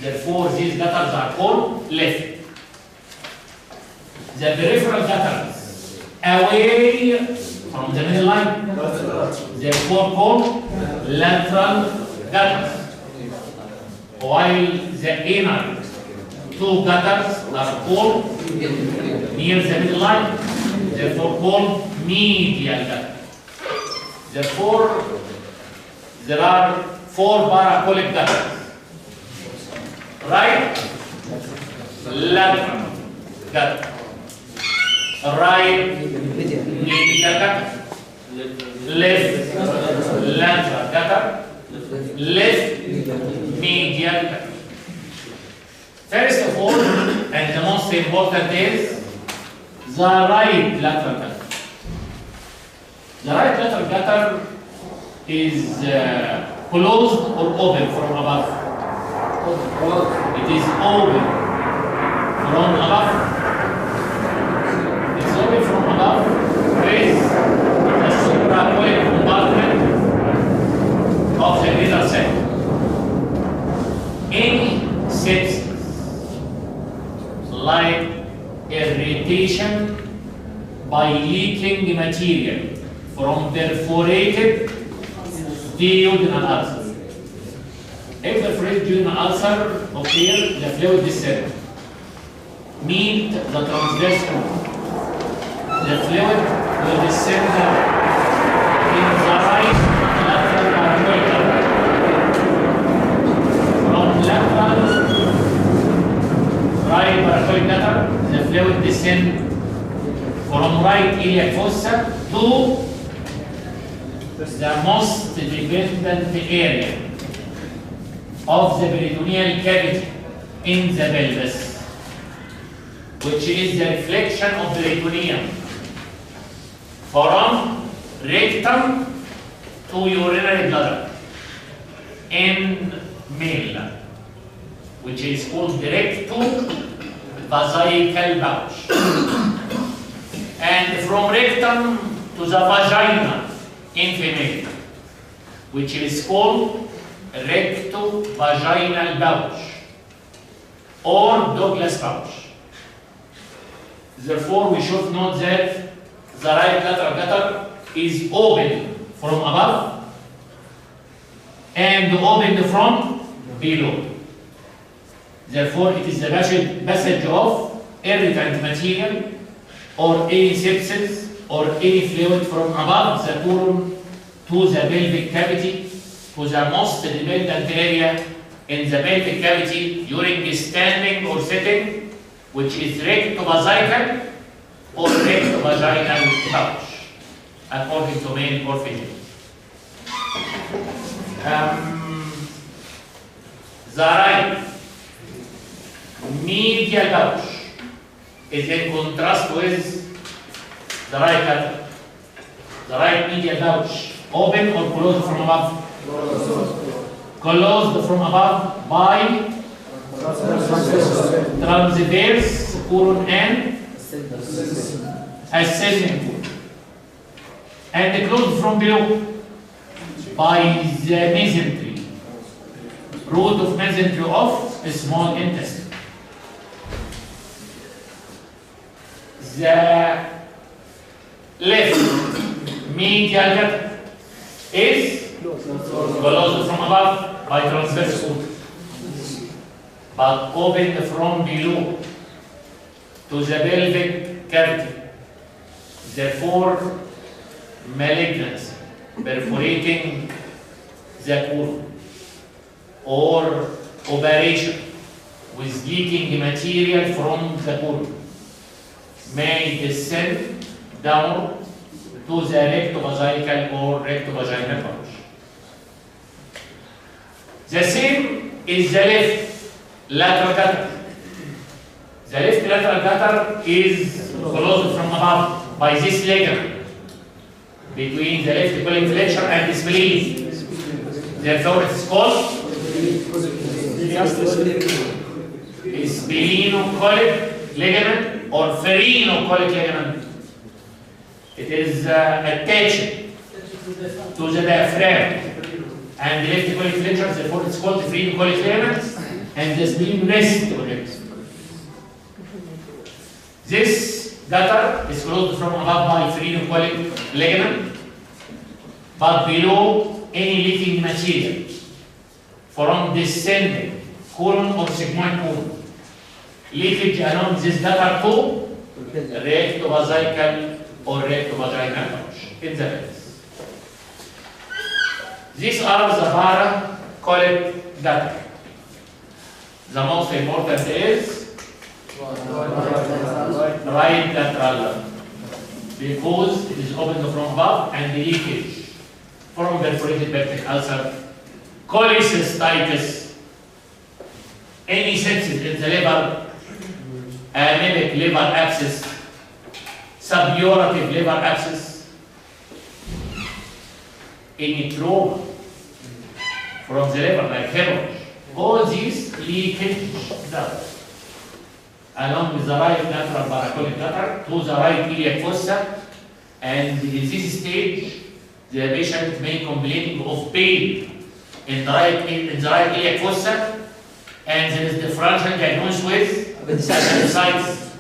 Therefore, these gutters are called left. The peripheral gutters away from the middle line, therefore called lateral gutters. While the inner two gutters are called near the middle line, therefore called medial gutters. Therefore, there are 4 paracolic gutters. Right, lateral gutter. Right medial gutter. Left lateral gutter. Left medial gutter. First of all, and the most important is the right lateral gutter. The right lateral gutter is closed or open from above. It is open from above. It's open from above with the supracoid compartment of the nasal sac. Any sepsis like irritation by leaking material from perforated duodenal ulcer. If the perforated duodenal ulcer occurs, the fluid descends. Meet the transverse route. The fluid will descend in the right lateral paracolic gutter. From lateral right paracolic gutter, the fluid descends from right iliac fossa to the most dependent area of the peritoneal cavity in the pelvis, which is the reflection of the peritoneum from rectum to urinary bladder in male, which is called direct to vesical pouch. And from rectum to to the vagina in female, which is called recto-vaginal pouch or Douglas pouch. Therefore, we should note that the right lateral gutter is open from above and open from below. Therefore, it is the passage of irritant material or any sepsis or any fluid from above the colon to the pelvic cavity, to the most dependent area in the pelvic cavity during standing or sitting, which is rectovesical or rectovaginal pouch, according to male or female. The right medial pouch is in contrast with the right lateral. The right medial pouch, open or closed from above? Closed from above by transverse colon and ascending colon, and closed from below by the mesentery, root of mesentery of small intestine. The left medial gutter is closed from above by transverse colon, but opened from below to the pelvic cavity. Therefore, malignancy perforating the colon or operation with leaking material from the colon may descend down to the rectovesical or rectovaginal pouch. The same is the left lateral gutter. The left lateral gutter is closed from above by this ligament between the left colon flexure and the spleen. Therefore, it is called splenocolic ligament or perinocolic ligament. It is attached to the diaphragm and the left colon flexure. Therefore, it is called the perinocolic ligament, and the spleen rests on it. This gutter is closed from above by perinocolic ligament, but below any leaking material from descending colon or sigmoid colon. Leakage along this gutter to rectovesical or rectovaginal pouch in the pelvis. These are the paracolic gutter. The most important is right lateral gutter, because it is opened from above and the leakage from perforated peptic ulcer, cholecystitis, any sepsis in the liver, anemic liver abscess, suburative liver abscess, any trauma from the liver like hemorrhage, all these leakage ducts along with the right lateral paracolic gutter to the right iliac fossa, and in this stage the patient may complain of pain in the right iliac fossa, and there is differential diagnosis with appendicitis.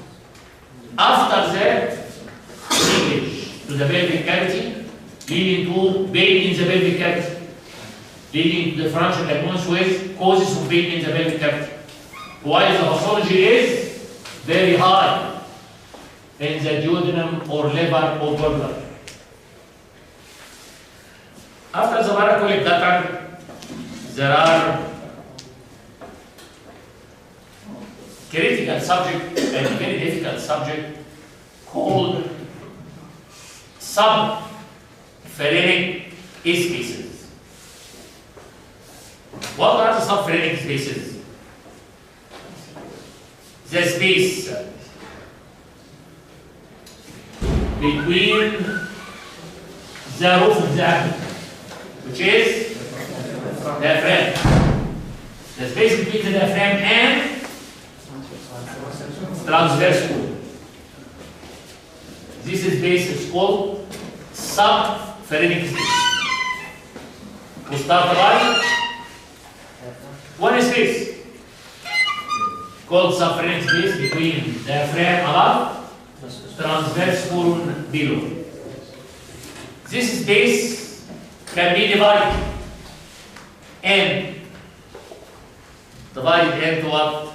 After that, leakage to the pelvic cavity, leading to pain in the pelvic cavity, leading to differential diagnosis with causes of pain in the pelvic cavity. While the pathology is very high in the duodenum or liver or gallbladder. After the paracolic gutter, there are critical subject and very difficult subject called subphrenic spaces. What are the subphrenic spaces? The space between the roof of the abdomen, which is diaphragm. The space between the diaphragm and transverse colon. This space is called subpharynx space. We start by one space called subpharynx space between diaphragm above, transverse colon below. This space can be divided into what?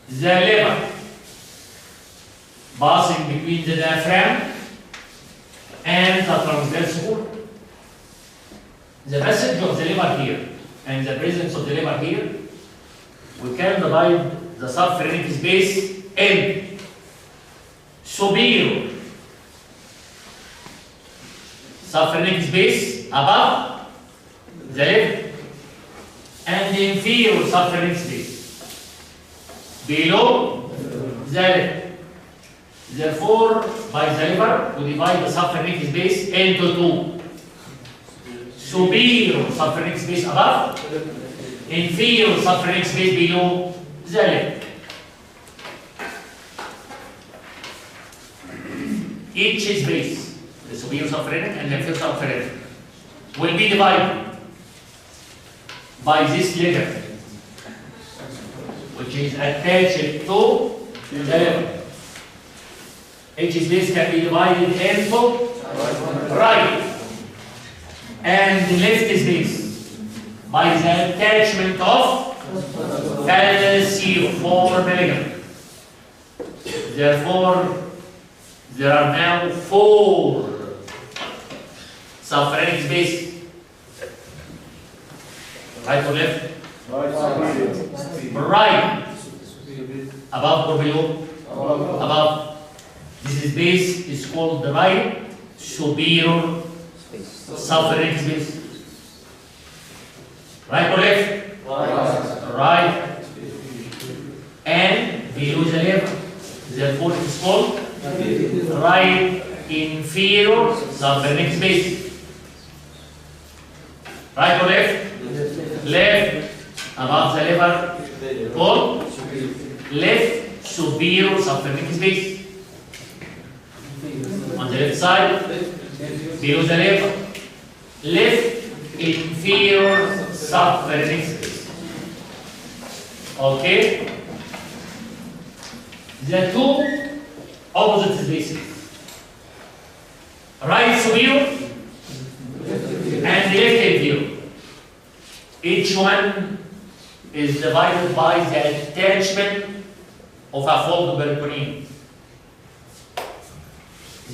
The liver passing between the diaphragm and the transverse colon. The passage of the liver here and the presence of the liver here, we can divide the subpharynx space in superior subpharynx space above the liver and inferior subpharynx space below the liver. Therefore, by the liver, we divide the subpharynx space into two. Superior subpharynx space above, inferior subpharynx space below the liver. Each space, the superior subpharynx and the inferior subpharynx, will be divided by this letter, which is attached to the liver. Each space can be divided into right and left space by the attachment of calciform ligament. Therefore, there are now 4 subpharynx spaces. Right or left? Right. Above or below? Above. This space is called the right superior subpharynx space. Right or left? Right. And below the liver. Therefore, it is called right inferior subpharynx space. Right or left? Left. Above the liver, called left superior subpharynx space. On the left side, below the liver, left inferior subpharynx space. Okay? The two opposite spaces, right superior and left inferior. Each one is divided by the attachment of a fold peritoneum.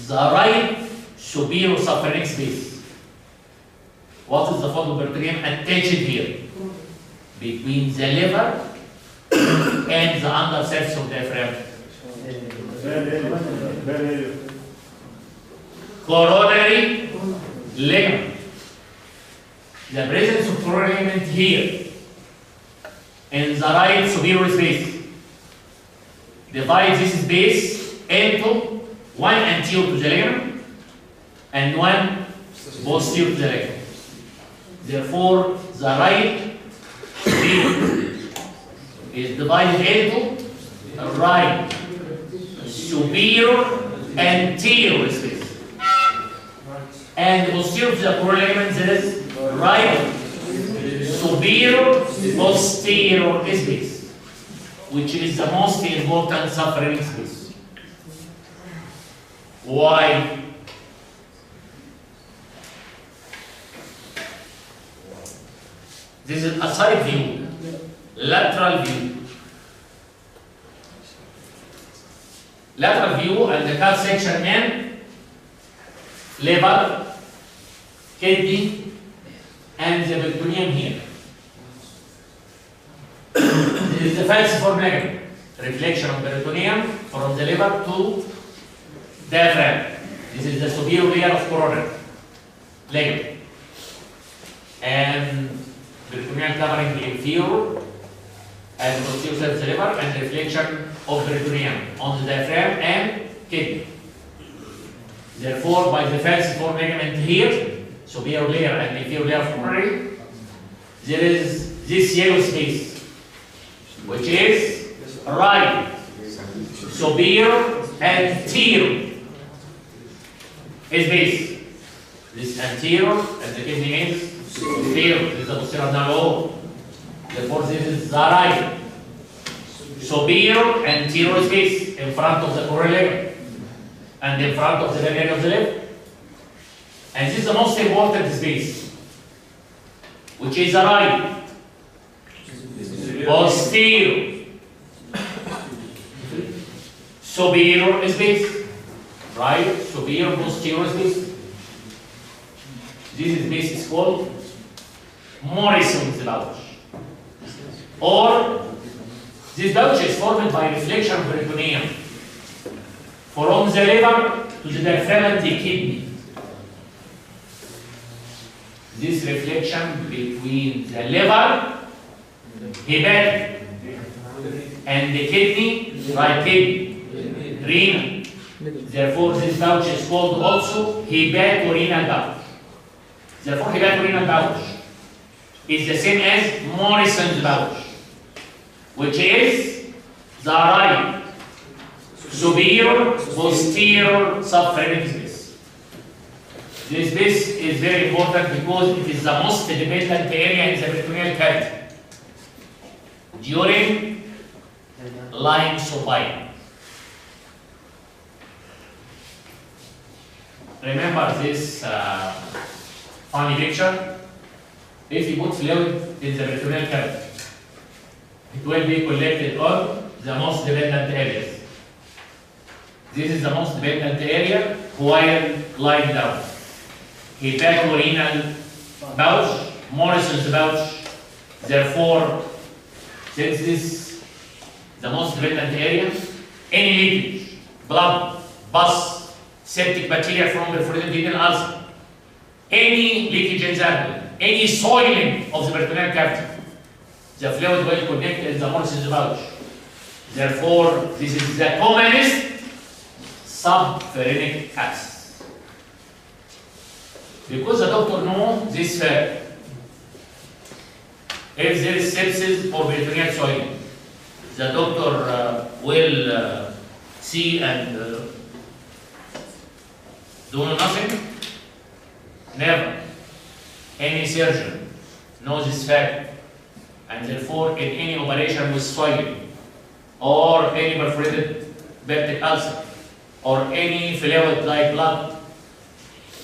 The right superior subpharynx space. What is the fold peritoneum attached here? Between the liver and the undersurface of the diaphragm. Coronary ligament. The presence of coronary ligament here in the right superior space divides this space into one anterior to the ligament and one posterior to the ligament. Therefore, the right superior is divided into right superior anterior space, and posterior to the coronary ligament there is right superior posterior space, which is the most important subpharynx space. Why? This is a side view, lateral view. Lateral view and the cut section in liver, kidney, and the peritoneum here. This is the falciform ligament, reflection of peritoneum from the liver to diaphragm. This is the superior layer of coronary ligament. And peritoneum covering the inferior and posterior surface of the liver, and reflection of peritoneum on the diaphragm and kidney. Therefore, by the falciform ligament here, superior layer and inferior layer of coronary, there is this yellow space, which is right, superior, anterior space. This anterior, and the kidney is superior. This is the posterior abdominal. Therefore, this is the right, superior, anterior space in front of the coronary layer and in front of the area of the left. And this is the most important space, which is the right, posterior, superior space, right, superior, posterior space. This space is called Morrison's pouch. Or this pouch is formed by reflection of peritoneum from the liver to the diaphragm and the kidney. This reflection between the liver, hepatic, and the kidney, right kidney, renal. Therefore, this pouch is called also hepatorenal pouch. Therefore, hepatorenal pouch is the same as Morrison's pouch, which is the right, superior, posterior subphrenic space. This space is very important because it is the most dependent area in the peritoneal cavity during lying supine. Remember this funny picture? If you put fluid in the peritoneal cavity, it will be collected on the most dependent areas. This is the most dependent area while lying down. Hepatorenal pouch, Morrison's pouch. Therefore, since this is the most dependent area, any leakage, blood, pus, septic bacteria from perforated renal ulcer, any leakage in the abdomen, any soiling of the peritoneal cavity, the fluid will connect in the Morrison's pouch. Therefore, this is the commonest subphrenic abscess. Because the doctor knows this fact, if there is sepsis or peritoneal soiling, the doctor will see and do nothing? Never. Any surgeon knows this fact, and therefore in any operation with soiling or any perforated peptic ulcer or any fluid like blood,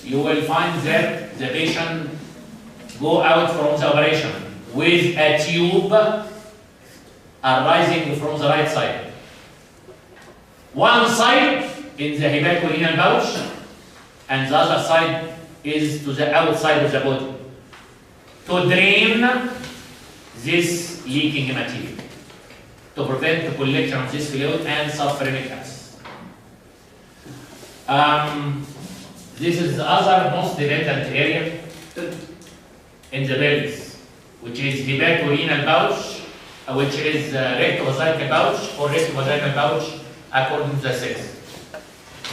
you will find that the patient go out from the operation with a tube arising from the right side. One side in the hepatorenal pouch and the other side is to the outside of the body to drain this leaking material, to prevent the collection of this fluid and subphrenic abscess. This is the other most dependent area in the pelvis, which is hepatorenal pouch, which is rectovascular pouch or rectovaginal pouch according to the sex.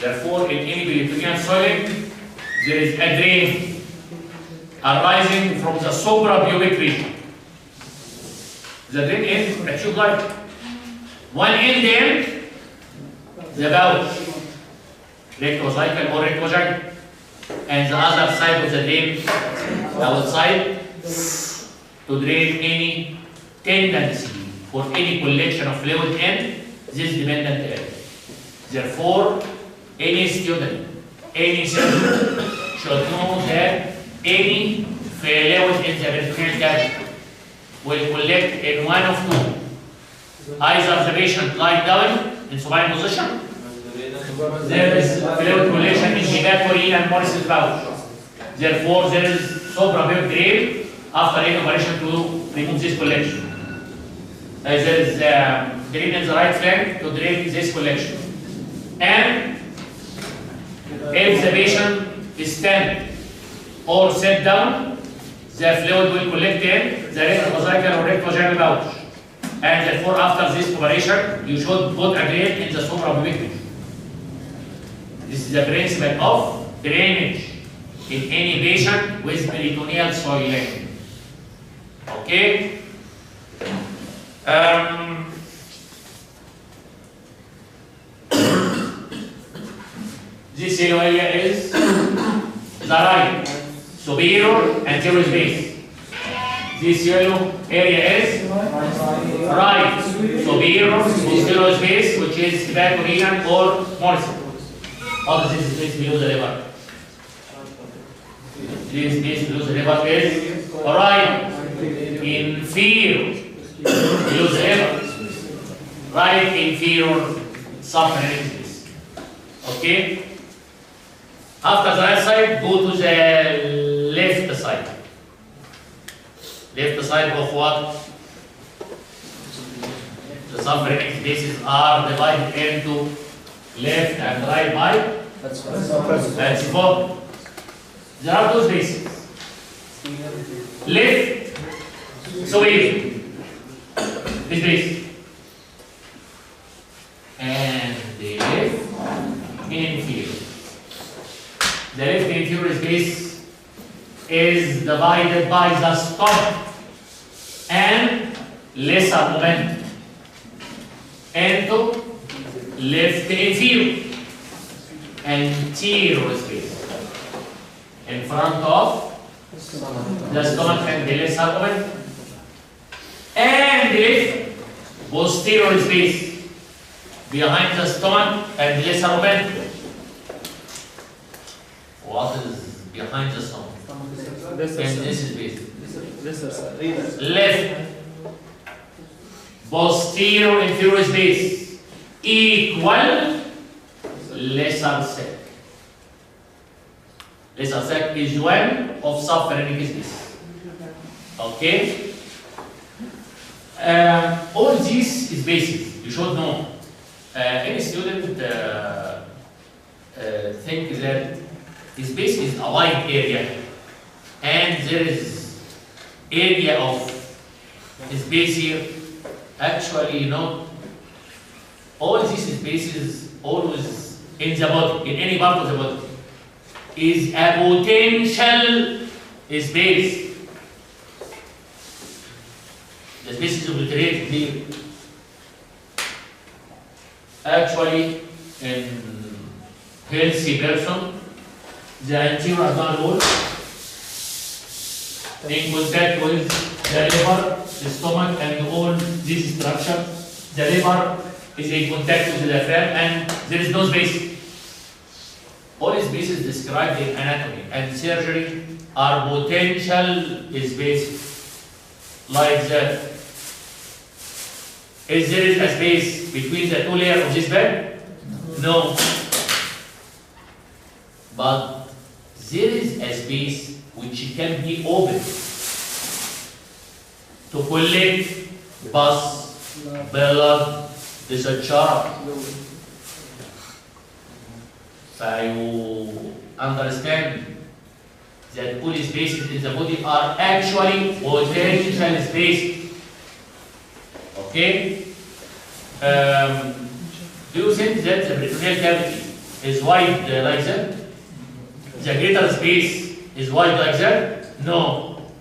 Therefore, in any peritoneal soiling, there is a drain arising from the suprapubic region. The drain is a tube-like. One end in the pouch, rectovascular or rectovaginal, and the other side of the drain outside to drain any tendency for any collection of fluid in this dependent area. Therefore, any student, any surgeon should know that any fluid in the peritoneal cavity will collect in one of two. Either the patient lying down in supine position, there is fluid collection in hepatorenal and Morrison's pouch. Therefore, there is suprapubic drain after any operation to remove this collection. There is drain in the right flank to drain this collection. And if the patient is stand or sit down, the fluid will collect in the rectovascular or rectovaginal pouch. And therefore, after this operation, you should put a drain in the suprapubic region. This is the principle of drainage in any patient with peritoneal soiling. Okay? This yellow area is the right superior anterior space. This yellow area is right superior posterior space, which is peritoneal or morsel. What is this space below the liver? This space below the liver is right inferior below the liver. Right inferior subpharyngeal space. Okay? After the right side, go to the left side. Left side of what? The subpharyngeal spaces are divided into left and right by? That's four. There are two spaces. Left, so wait. This space. And the left inferior. The left inferior space is divided by the stomach and lesser momentum into left inferior anterior space in front of the stomach and the lesser momentum, and the left posterior space behind the stomach and the lesser momentum. What is behind the stomach? And this is space. Left posterior inferior space equal lesser sac. Lesser sac is one of subpharyngeal space. Okay? All these spaces you should know. Any student think that the space is a wide area and there is area of space here. Actually, you know, all these spaces always in the body, in any part of the body, is a potential space. The space is obliterated here. Actually, in healthy person, the anterior abdominal wall in contact with the liver, the stomach, and all these structures. The liver is in contact with the diaphragm, and there is no space. All spaces described in anatomy and surgery are potential spaces like that. Is there a space between the two layers of this bed? No. But there is a space which can be opened to collect pus, blood, discharge. So you understand that all spaces in the body are actually potential spaces. Okay? Do you think that the peritoneal cavity is wide like that? The greater space is wide like that? No.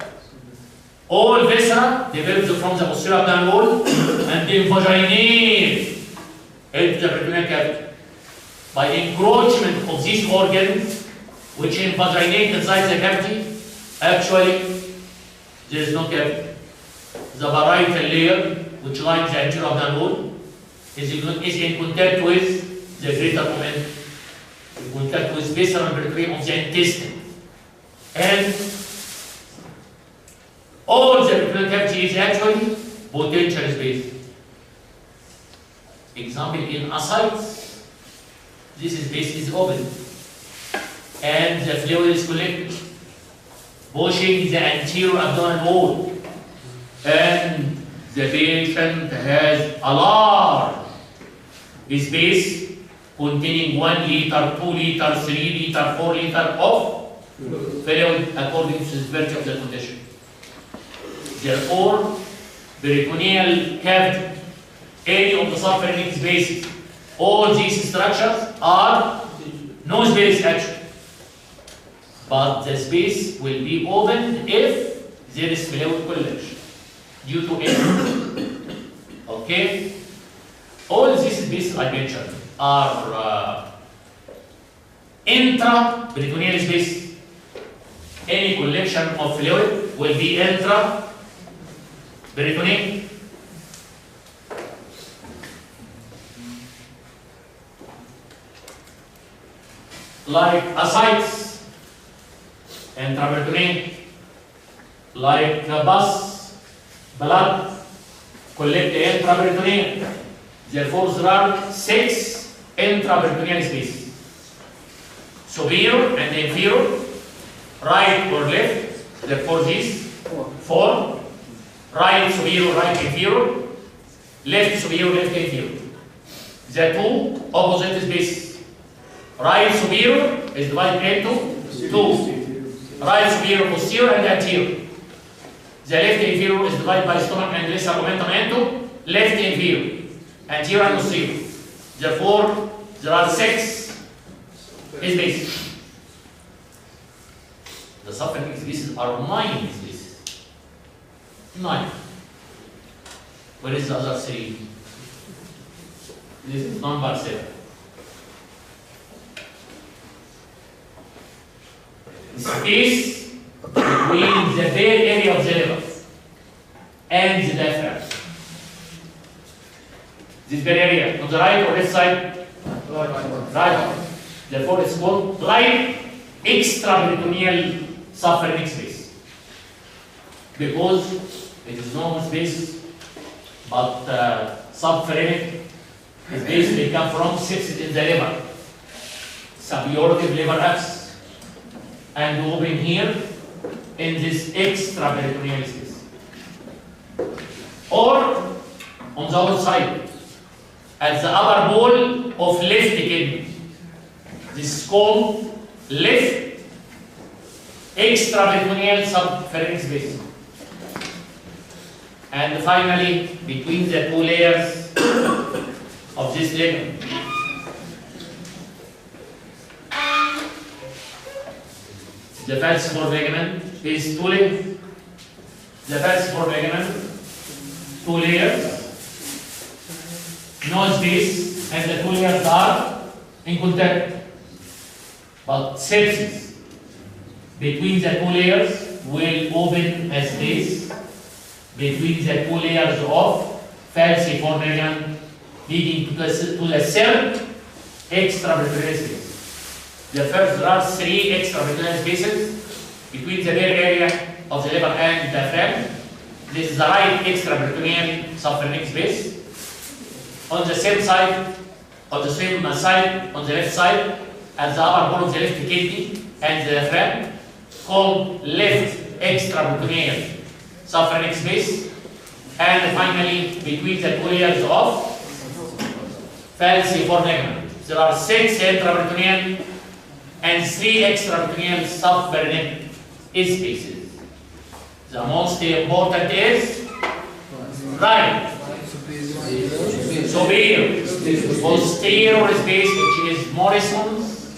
All viscera develops from the posterior abdominal wall and invaginate into the peritoneal cavity. By encroachment of these organs, which invaginate inside the cavity, actually there is no cavity. The parietal layer, which lines the anterior abdominal wall, is in contact with the greater momentum, in contact with visceral peritoneum of the intestine. And all the peritoneal cavity is actually potential space. Example, in ascites, this space is open and the fluid is collected, pushing the anterior abdominal wall, and the patient has a large space containing 1 liter, 2 liter, 3 liter, 4 liter of fluid according to the severity of the condition. Therefore, peritoneal cavity, any of the subpharyngeal spaces, all these structures are no space actually. but the space will be opened if there is fluid collage due to air. Okay? All these spaces I mentioned are intra-peritoneal space. Any collection of fluid will be intra-peritoneal. Like ascites, intraperitoneal. Like pus, blood, collect intraperitoneal. Therefore, there are 6 intraperitoneal spaces: superior and inferior, right or left. Therefore, these 4: right superior, right inferior, left superior, left inferior. The 2 opposite spaces. Right superior is divided into 2. Right superior, posterior, and anterior. The left inferior is divided by stomach and lesser omentum into left inferior, anterior and posterior. Therefore, there are 6 spaces. The suffering spaces are 9 spaces. 9. Where is the other 3? This is number 7. Space between the bare area of the liver and the diaphragm. This bare area on the right or left side? Right. Therefore, it's called right extraperitoneal suffering space, because it is no space but subphrenic space may come from sepsis in the liver, suburative liver abscess, and open here in this extraperitoneal space. Or on the other side, at the upper wall of left kidney. This is called left extraperitoneal subpharynx space. And finally, between the 2 layers of this ligament, the falciform ligament is 2 layers. The falciform ligament, 2 layers, no space, and the 2 layers are in contact. But sepsis between the 2 layers will open a space between the 2 layers of falciform ligament, leading to the third extraperitoneal space. The first, there are 3 extraperitoneal spaces between the bare area of the liver and the diaphragm. This is the right extraperitoneal subpharynx space. On the same side, on the left side, at the upper wall of the left kidney and the diaphragm, called left extraperitoneal subpharynx space. And finally, between the 2 layers of falciform ligament, there are 6 intraperitoneal and 3 extraperitoneal subpharynx spaces. The most important is right superior, posterior space, which is Morrison's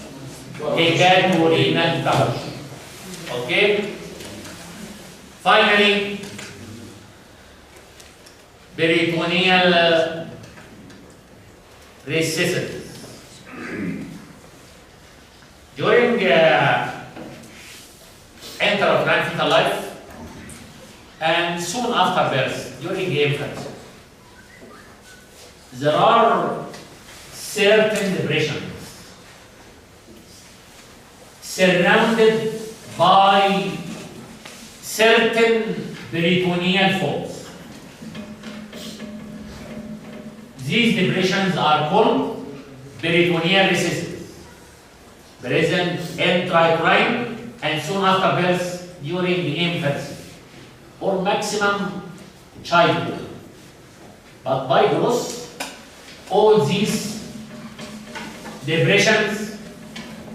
hepatorenal pouch. Okay? Finally, peritoneal recesses. During intrauterine fetal life and soon after birth, during infancy, there are certain depressions surrounded by certain peritoneal folds. These depressions are called peritoneal recesses, present intrauterine and soon after birth during the infancy or maximum childhood. But by growth, all these depressions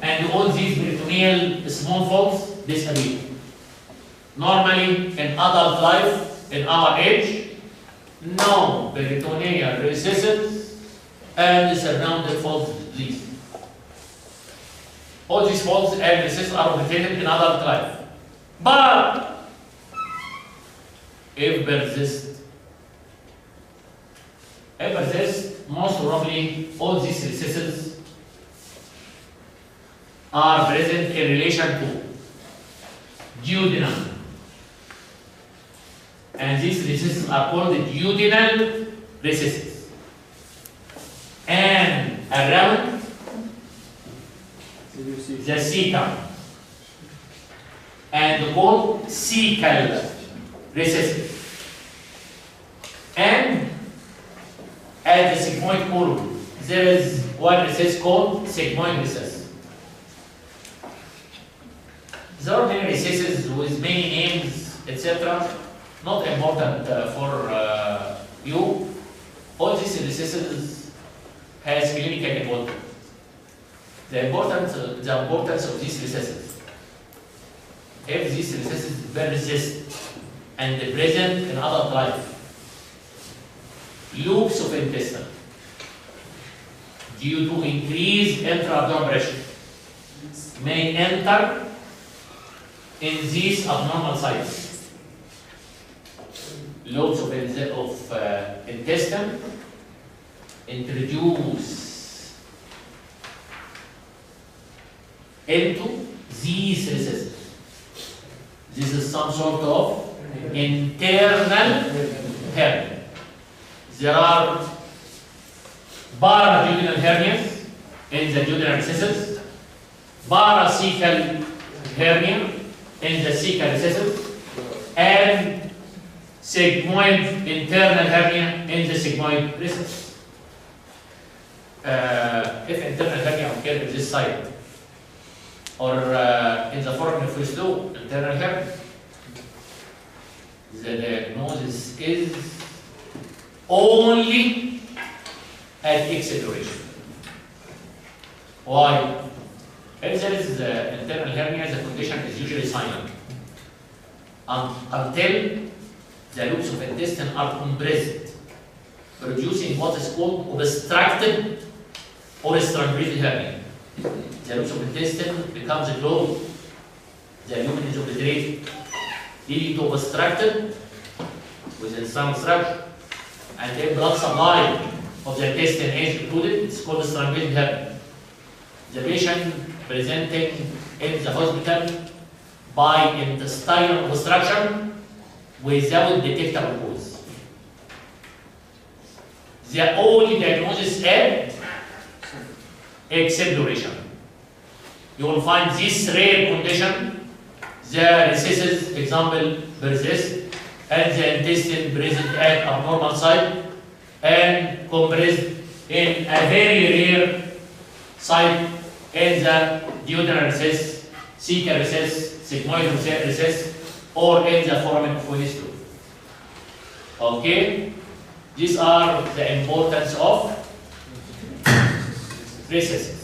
and all these peritoneal small folds disappear. Normally, in adult life, in our age, no peritoneal recesses and surrounded folds exist. All these folds and recesses are located in adult life. But if persist, most probably all these recesses are present in relation to duodenum. And these recesses are called duodenal recesses. And around the cecum and called cecal recesses. And at the sigmoid colon, there is one recess called sigmoid recess. There are many recesses with many names, etc. Not important for you. All these recesses has clinical importance. The importance of these recesses. If these recesses persist and present in adult life, loops of intestine due to increased intra-abdominal pressure may enter in these abnormal sites. Lobes of intestine introduce into these recesses. This is some sort of internal hernia. There are paraduodenal hernias in the duodenal recesses, paracecal hernia in the cecal recesses, and sigmoid internal hernia in the sigmoid recesses. If internal hernia occurs in this side, or in the foramen inferior internal hernia, the diagnosis is only at exploration. Why? If there is internal hernia, the condition is usually silent until the loops of intestine are compressed, producing what is called obstructed or strangulated hernia. The loops of intestine becomes closed, the lumen is obliterated, leading to obstructed within some structure, and then blood supply of the intestine is included. It's called strangulated hernia. The patient presenting in the hospital by intestinal obstruction without detectable cause. The only diagnosis is exploration. You will find this rare condition, the recesses, example, persist, and the intestine present at abnormal site and compressed in a very rare site in the duodenal recess, cecal recess, sigmoid recess, or in the foramen inferior. Okay? These are the importance of recesses.